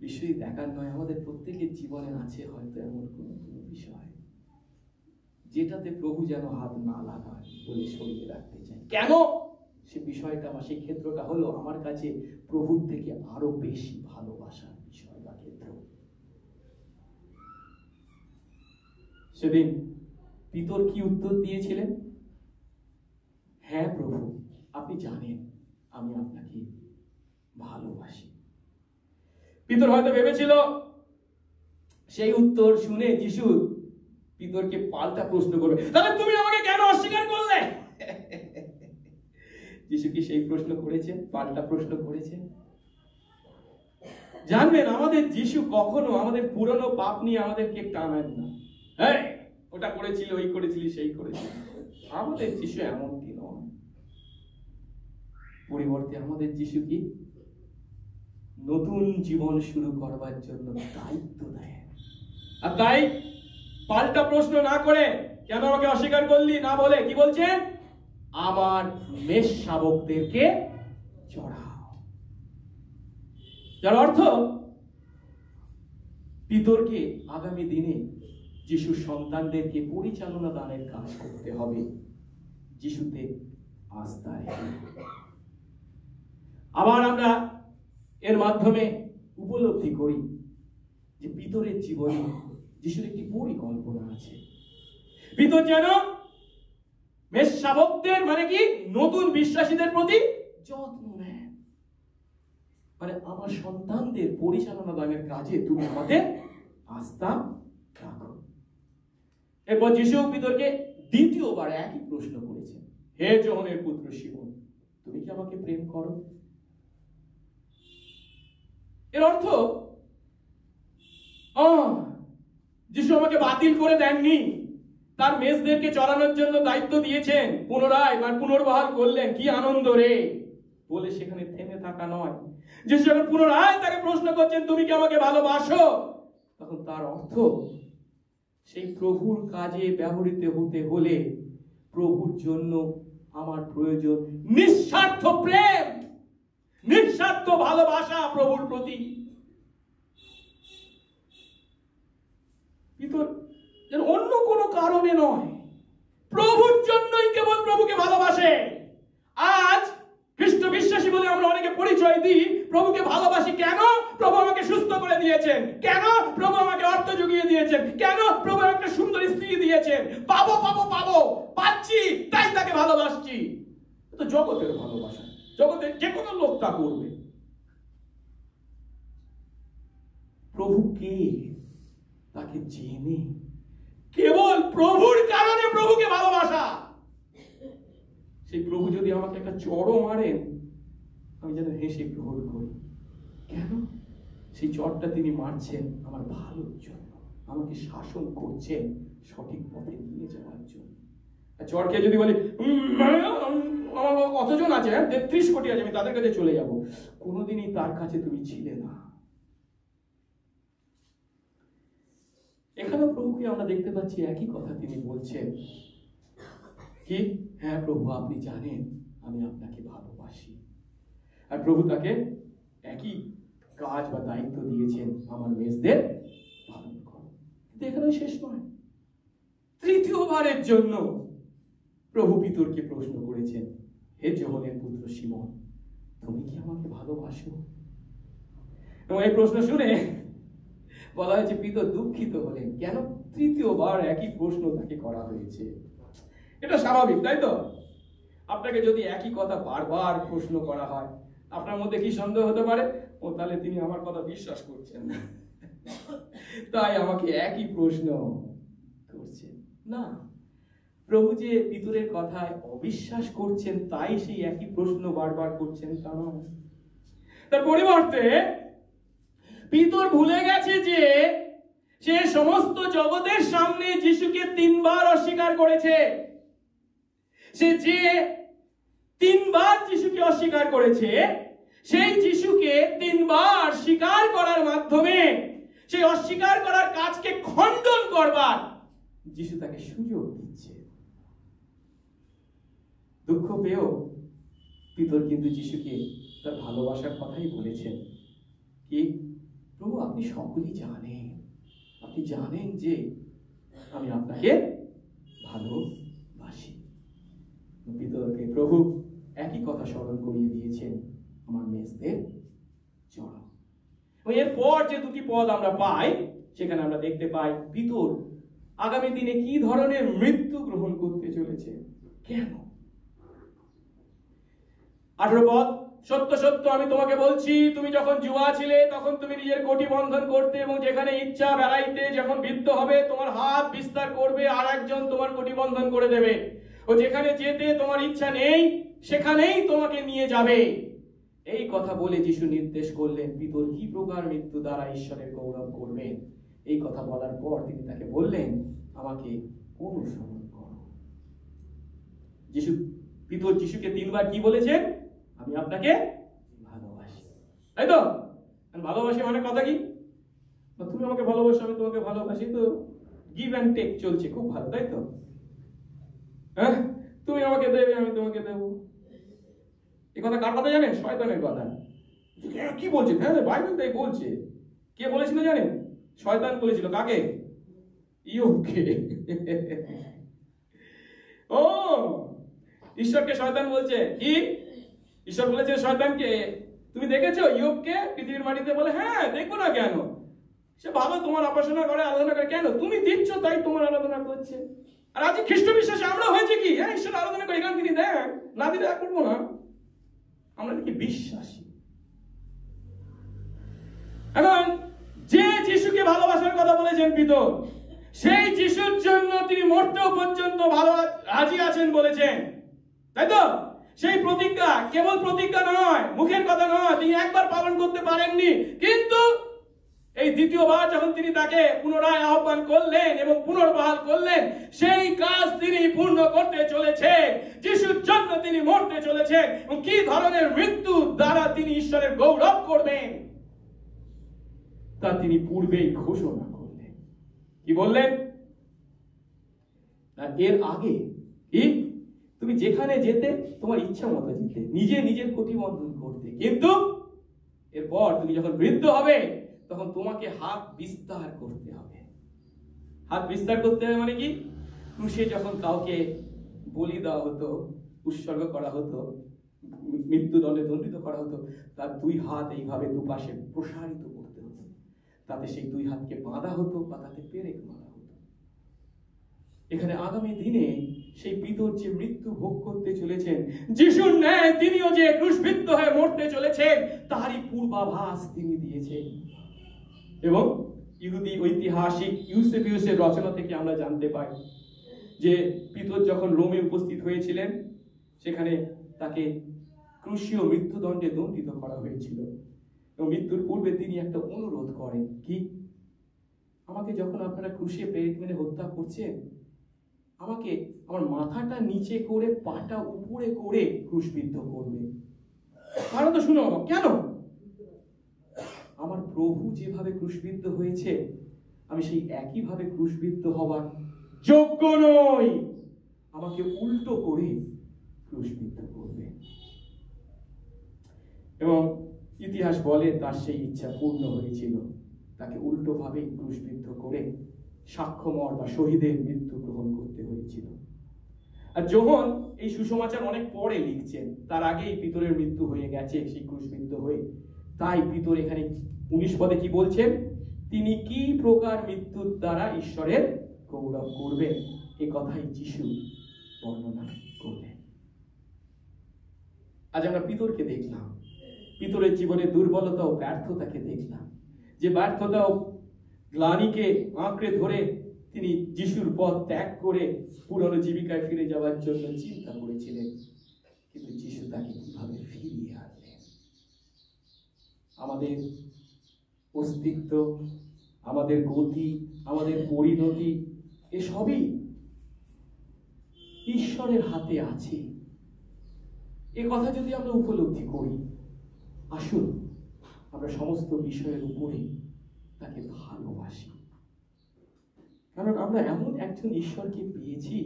বিষয় দেখার নয়, আমাদের প্রত্যেকের জীবনে আছে হয়তো এমন কোনো বিষয় যেটাতে প্রভু যেন হাত না লাগায় বলে সরিয়ে রাখতে চাই। কেন? সে বিষয়টা বা সেই ক্ষেত্রটা হলো আমার কাছে প্রভুর থেকে আরো বেশি ভালোবাসার বিষয় বা ক্ষেত্র। সেদিন পিতর কি উত্তর দিয়েছিলেন? হ্যাঁ প্রভু, আপনি জানেন আমি আপনাকে ভালোবাসি। পিতর হয়তো ভেবেছিল সেই উত্তর শুনে যিশু পিতরকে পাল্টা প্রশ্ন করবে, তাহলে তুমি আমাকে কেন অস্বীকার করলে? যিশু কি সেই প্রশ্ন করেছে? পাল্টা প্রশ্ন করেছে? জানবেন, আমাদের যিশু কখনো আমাদের পুরনো পাপ নিয়ে আমাদেরকে টানেন না। হ্যাঁ, ওটা করেছিল, ওই করেছিলি, সেই করেছিল। আমাদের যিশু এমনটি নয়। পরিবর্তে আমাদের যিশু কি নতুন জীবন শুরু করবার জন্য দায়িত্ব দেয়। আর তাই পাল্টা প্রশ্ন না করে কেন আমাকে অস্বীকার করলি না বলে কি বলছেন? আমার মেষ শাবকদেরকে চড়াও। যার অর্থ পিতরকে আগামী দিনে যিশুর সন্তানদেরকে পরিচালনা দানের কাজ করতে হবে যিশুতে আস্থা রেখে। আবার আমরা এর মাধ্যমে উপলব্ধি করি যে পিতরের জীবনে যিশুর একটি পরিকল্পনা আছে। পিতর যেন মেষ শাবকদের মানে কি নতুন বিশ্বাসীদের প্রতি যত্ন নেন, মানে আমার সন্তানদের পরিচালনা দানের কাজে তুমি আমাদের আস্থা রাখো। এরপর যিশু পিতরকে দ্বিতীয়বার একই প্রশ্ন করেছেন, হে যোহনের পুত্র শিমোন, তুমি কি আমাকে প্রেম করো? এর অর্থ যিশু আমাকে বাতিল করে দেননি, তার মেষদেরকে চড়ানোর জন্য দায়িত্ব দিয়েছেন, পুনরায় বা পুনর্বহাল করলেন, কি আনন্দ রে বলে সেখানে থেমে থাকা নয়। যিশু যখন পুনরায় তাকে প্রশ্ন করছেন তুমি কি আমাকে ভালোবাসো, তখন তার অর্থ সেই প্রভুর কাজে ব্যবহৃত হতে হলে প্রভুর জন্য আমার প্রয়োজন নিঃস্বার্থ প্রেম, নিঃস্বার্থ ভালোবাসা প্রভুর প্রতি। পিতর যেন অন্য কোনো কারণে নয়, প্রভুর জন্যই কেবল প্রভুকে ভালোবাসে। আজ খ্রিস্ট বিশ্বাসী বলে আমরা অনেকে পরিচয় দিই, প্রভুকে ভালোবাসি কেন? প্রভু আমাকে সুস্থ করে দিয়েছেন, কেন? প্রভু আমাকে অর্থ জুগিয়ে দিয়েছেন, কেন? প্রভু আমাকে সুন্দর স্ত্রী দিয়েছেন, পাবো পাবো পাবো, পাচ্ছি তাই তাকে ভালোবাসছি। তো জগতের ভালোবাসা, জগতের যে কোনো লোক তা করবে। প্রভু কে তাকে জেনে কেবল প্রভুর কারণে প্রভুকে ভালোবাসা। সেই প্রভু যদি আমাকে একটা চড়ও মারেন, আমি যেন হেসে গ্রহণ করি। কেন? সেই চড়টা তিনি মারছেন আমার ভালোর জন্য, আমাকে শাসন করছেন সঠিক পথে নিয়ে যাওয়ার জন্য। চড়কে যদি বলি আমার কতজন আছে, 33 কোটি আছে, আমি তাদের কাছে চলে যাব, কোনোদিনই তার কাছে তুমি ছিলে না। এখানে প্রভুকে আমরা দেখতে পাচ্ছি একই কথা তিনি বলছেন, কি হ্যাঁ প্রভু আপনি জানেন আমি আপনাকে ভালোবাসি। আর প্রভু তাকে একই কাজ বা দায়িত্ব দিয়েছেন, আমার মেষদের পালন করো। কিন্তু এখানে শেষ নয়, তৃতীয়বারের জন্য প্রভু পিতরকে প্রশ্ন করেছেন, হে যোহনের পুত্র শিমোন, তুমি কি আমাকে ভালোবাসো? এবং এই প্রশ্ন শুনে বলা হয়েছে পিতর দুঃখিত হলেন। কেন? তৃতীয়বার একই প্রশ্ন তাকে করা হয়েছে। এটা স্বাভাবিক, তাই তো? আপনাকে যদি একই কথা বারবার প্রশ্ন করা হয়, আপনার মধ্যে কি সন্দেহ হতে পারে? ও তাহলে তিনি আমার কথা বিশ্বাস করছেন না, তাই আমাকে একই প্রশ্ন করছেন। না, প্রভু যে পিতরের কথায় অবিশ্বাস করছেন তাই সেই একই প্রশ্ন বারবার করছেন তা নয়। তার পরিবর্তে পিতর ভুলে গেছে যে সে সমস্ত জগতের সামনে যিশুকে 3 বার অস্বীকার করেছে। সে যে 3 বার যিশুকে অস্বীকার করেছে, সেই যিশুকে 3 বার স্বীকার করার মাধ্যমে সেই অস্বীকার করার কাজকে খণ্ডন করবার যিশু তাকে সুযোগ দিচ্ছে। দুঃখ পেয়েও পিতর কিন্তু যিশুকে তার ভালোবাসার কথাই বলেছেন, কি প্রভু আপনি সকলেই জানেন, আপনি জানেন যে আমি আপনাকে ভালোবাসি। পিতরকে প্রভু একই কথা স্মরণ করিয়ে দিয়েছেন, আমার মেজদের জড়। এরপর যে দুটি পদ আমরা পাই, সেখানে আমরা দেখতে পাই পিতর আগামী দিনে কি ধরনের মৃত্যু গ্রহণ করতে চলেছে। কেন? 18 পদ, সত্য সত্য আমি তোমাকে বলছি, তুমি যখন যুবা ছিলে তখন তুমি নিজের কোটি বন্ধন করতে এবং যেখানে ইচ্ছা বেড়াইতে, যখন বৃদ্ধ হবে তোমার হাত বিস্তার করবে আর একজন তোমার কোটি বন্ধন করে দেবে, ও যেখানে যেতে তোমার ইচ্ছা নেই সেখানেই তোমাকে নিয়ে যাবে। এই কথা বলে যিশু নির্দেশ করলেন পিতর কি প্রকার মৃত্যু দ্বারা ঈশ্বরের গৌরব করবেন। এই কথা বলার পর তিনি তাকে বললেন, আমাকে অনুসরণ করো। পিতর যিশুকে 3 বার কি বলেছেন? আমি আপনাকে ভালোবাসি। তাই তো? ভালোবাসি মানে কথা কি? তুমি আমাকে ভালোবাসো, আমি তোমাকে ভালোবাসি, তো গিভ অ্যান্ড টেক চলছে, খুব ভালো, তাই তো? হ্যাঁ, তুমি আমাকে দেবে, আমি তোমাকে দেবো। এই কথা কার কথা জানেন? শয়তানের কথা। কি বলছেন? হ্যাঁ, বাইবেল তাই বলছে। কে বলেছিল জানেন? শয়তান বলেছিল। কাকে? ইয়োবকে। ও, ঈশ্বরকে শয়তান বলছে। কি? ঈশ্বর বলেছে শয়তানকে, তুমি দেখেছো ইয়োবকে পৃথিবীর মাটিতে? বলে, হ্যাঁ দেখবো না কেন, সে ভালো, তোমার উপাসনা করে, আরাধনা করে। কেন? তুমি দিচ্ছ তাই তোমার আরাধনা করছে। আর আজ খ্রিস্ট বিশ্বাসে আমরা হয়েছে কি, হ্যাঁ ঈশ্বর আরাধনা করে, এখানে তিনি দেন, না দিলে করবো না। আমরা কি বিশ্বাসী? এখন যে যিশুকে ভালোবাসার কথা বলেছেন পিতর, সেই যিশুর জন্য তিনি মরতেও পর্যন্ত ভালো রাজি আছেন বলেছেন, তাই তো? সেই প্রতিজ্ঞা কেবল প্রতিজ্ঞা নয়, মুখের কথা নয়, তিনি একবার পালন করতে পারেননি, কিন্তু এই দ্বিতীয়বার যখন তিনি তাকে পুনরায় আহ্বান করলেন এবং পুনর্বহাল করলেন, সেই কাজ তিনি পূর্ণ করতে চলেছে। যিশুর জন্য তিনি মরতে চলেছেন এবং কি ধরনের মৃত্যু দ্বারা তিনি ঈশ্বরের গৌরব করবেন তা তিনি পূর্বেই ঘোষণা করলেন। কি বললেন? এর আগে কি তুমি যেখানে যেতে তোমার ইচ্ছা মতো যেতে, নিজের কোটি বন্ধন করতে, কিন্তু এরপর তুমি যখন বৃদ্ধ হবে তখন তোমাকে হাত বিস্তার করতে হবে। হাত বিস্তার করতে হবে মানে কি? ক্রুশে যখন কাউকে বলি দেওয়া হতো, উৎসর্গ করা হতো, মৃত্যুদণ্ডে দণ্ডিত করা হতো, তার 2 হাত এইভাবে দুপাশে প্রসারিত করতে হতো, তাতে সেই 2 হাতকে বাঁধা হতো বা তাতে পেরেক মারা হতো। এখানে আগামী দিনে সেই পিতর যে মৃত্যু ভোগ করতে চলেছেন, যিশুর ন্যায় তিনিও যে ক্রুশবিদ্ধ হয়ে মরতে চলেছেন, তারই পূর্বাভাস তিনি দিয়েছেন। এবং ইহুদি ঐতিহাসিক ইউসেবিউসের রচনা থেকে আমরা জানতে পাই যে পিতর যখন রোমে উপস্থিত হয়েছিলেন, সেখানে তাকে ক্রুশীয় মৃত্যুদণ্ডে দণ্ডিত করা হয়েছিল এবং মৃত্যুর পূর্বে তিনি একটা অনুরোধ করেন। কি? আমাকে যখন আপনারা ক্রুশে পেরেক মেরে হত্যা করছেন, আমাকে আমার মাথাটা নিচে করে পাটা উপরে করে ক্রুশবিদ্ধ করবে। কারণ তো শুনো, কেন? আমার প্রভু যেভাবে ক্রুশবিদ্ধ হয়েছে, আমি সেই একইভাবে ক্রুশবিদ্ধ হবার যোগ্য নই, আমাকে উল্টো করে ক্রুশবিদ্ধ করবে। এবং ইতিহাস বলে তার সেই ইচ্ছা পূর্ণ হয়েছিল, তাকে উল্টো ভাবে ক্রুশবিদ্ধ করে সাক্ষ্যমর বা শহীদের মৃত্যু গ্রহণ করতে হয়েছিল। আর যোহন এই সুসমাচার অনেক পরে লিখছেন, তার আগেই পিতরের মৃত্যু হয়ে গেছে সেই ক্রুশবিদ্ধ হয়ে। তাই পিতর এখানে 19 পদে কি বলছেন? তিনি কি প্রকার মৃত্যুর দ্বারা ঈশ্বরের গৌরব করবেন, এ কথাই যিশু বর্ণনা করলেন। আজ আমরা পিতরকে দেখলাম, পিতরের জীবনে দুর্বলতা ও ব্যর্থতাকে দেখলাম, যে ব্যর্থতা ও গ্লানিকে আঁকড়ে ধরে তিনি যিশুর পথ ত্যাগ করে পুরনো জীবিকায় ফিরে যাওয়ার জন্য চিন্তা করেছিলেন, কিন্তু যিশু তাকে কিভাবে ফিরিয়ে আনলেন। আমাদের অস্তিত্ব, আমাদের গতি, আমাদের পরিণতি এসবই ঈশ্বরের হাতে আছে। এ কথা যদি আমরা উপলব্ধি করি, আসুন আমরা সমস্ত বিষয়ের উপরে তাকে ভালোবাসি। কারণ আমরা এমন একজন ঈশ্বরকে পেয়েছি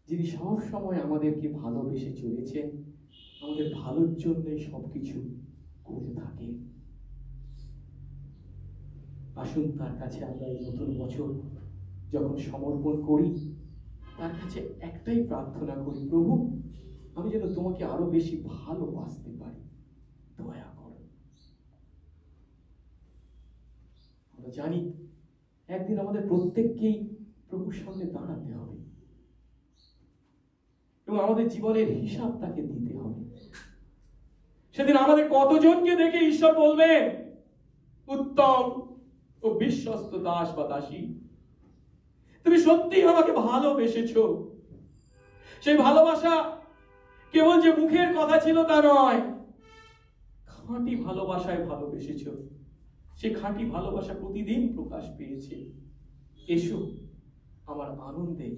যিনি সব সময় আমাদেরকে ভালোবেসে চলেছেন, আমাদের ভালোর জন্যই সবকিছু করে থাকে। আসুন তার কাছে আমরা এই নতুন বছর যখন সমর্পণ করি, তার কাছে একটাই প্রার্থনা করি, প্রভু আমি যেন তোমাকে আরো বেশি ভালোবাসতে পারি, দয়া করো। আমরা জানি একদিন আমাদের প্রত্যেককেই প্রভুর সামনে দাঁড়াতে হবে এবং আমাদের জীবনের হিসাব তাকে দিতে হবে। সেদিন আমাদের কতজনকে দেখে ঈশ্বর বলবেন, উত্তম ও বিশ্বস্ত দাস বা দাসী, তুমি সত্যি আমাকে ভালোবেসেছো। সেই ভালোবাসা কেবল যে মুখের কথা ছিল তা নয়, খাঁটি ভালোবাসায় ভালোবেসেছো। সে খাঁটি ভালোবাসা প্রতিদিন প্রকাশ পেয়েছে। এসো আমার আনন্দে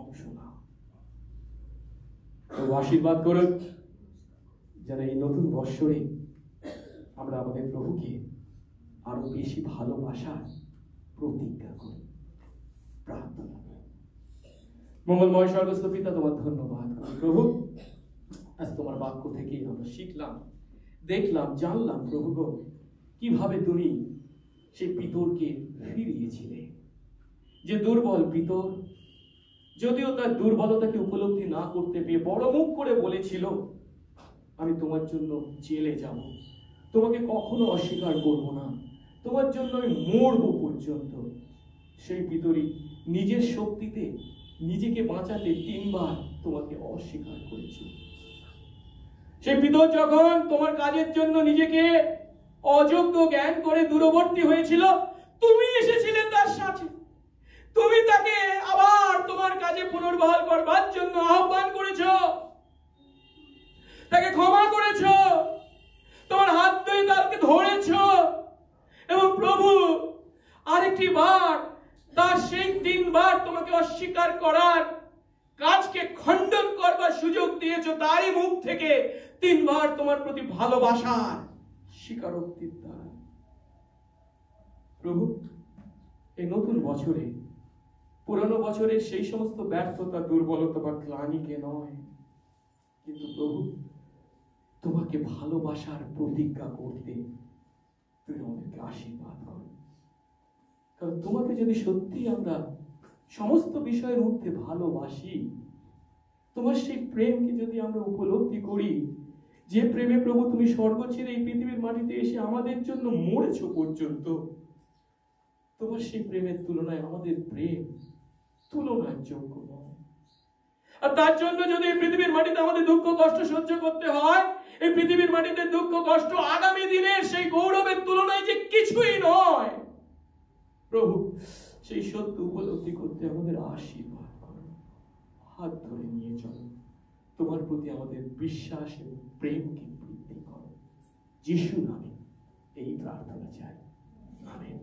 অংশ নাও। তো আশীর্বাদ করুন যারা এই নতুন বৎসরে আমরা আমাদের প্রভুকে আরো বেশি ভালোবাসার প্রতিজ্ঞা করি। প্রার্থনা করি। মঙ্গলময় স্বর্গস্থ পিতা, তোমার ধন্যবাদ প্রভু। আজ তোমার বাক্য থেকে আমরা শিখলাম, দেখলাম, জানলাম প্রভু গো, কিভাবে তুমি সেই পিতরকে ফিরিয়েছিলে। যে দুর্বল পিতর, যদিও তার দুর্বলতাকে উপলব্ধি না করতে পেয়ে বড় মুখ করে বলেছিল, আমি তোমার জন্য জেলে যাব, তোমাকে কখনো অস্বীকার করব না, তোমার জন্য আমি মরব পর্যন্ত। সেই পিতরই নিজের শক্তিতে নিজেকে বাঁচাতে 3 বার তোমাকে অস্বীকার করেছিল। সেই পিতর যখন তোমার কাজের জন্য নিজেকে অযোগ্য জ্ঞান করে দূরবর্তী হয়েছিল, তুমি এসেছিলে তার সাথে। তুমি তাকে আবার তোমার কাজে পুনর্বহাল করবার জন্য আহ্বান করেছ, তাকে ক্ষমা করেছ, তোমার হাত ধরে তাকে ধরেছ এবং প্রভু আরেকটি বার তার সেই 3 বার তোমাকে অস্বীকার করার কাজকে খণ্ডন করবার সুযোগ দিয়েছ। তারই মুখ থেকে 3 বার তোমার প্রতি ভালোবাসার স্বীকারোক্তির দ্বারা। প্রভু এই নতুন বছরে পুরানো বছরের সেই সমস্ত ব্যর্থতা, দুর্বলতা বা গ্লানিকে নয়, কিন্তু প্রভু তোমাকে ভালোবাসার প্রতিজ্ঞা করতে তুমি আমাদেরকে আশীর্বাদ করো। কারণ তোমাকে যদি সত্যি আমরা সমস্ত বিষয়ের ঊর্ধ্বে ভালোবাসি, তোমার সেই প্রেমকে যদি আমরা উপলব্ধি করি, যে প্রেমে প্রভু তুমি স্বর্গ ছেড়ে এই পৃথিবীর মাটিতে এসে আমাদের জন্য মরেছো পর্যন্ত, তোমার সেই প্রেমের তুলনায় আমাদের প্রেম তুলনার যোগ্য নয়। আর তার জন্য যদি এই পৃথিবীর মাটিতে আমাদের দুঃখ কষ্ট সহ্য করতে হয়, এই পৃথিবীর মাটিতে দুঃখ কষ্ট আগামী দিনের সেই গৌরবের তুলনায় যে কিছুই নয়, প্রভু সেই সত্য উপলব্ধি করতে আমাদের আশীর্বাদ করো, হাত ধরে নিয়ে চলো, তোমার প্রতি আমাদের বিশ্বাস এবং প্রেমকে বৃদ্ধি করো। যিশু নামে এই প্রার্থনা চাই, আমেন।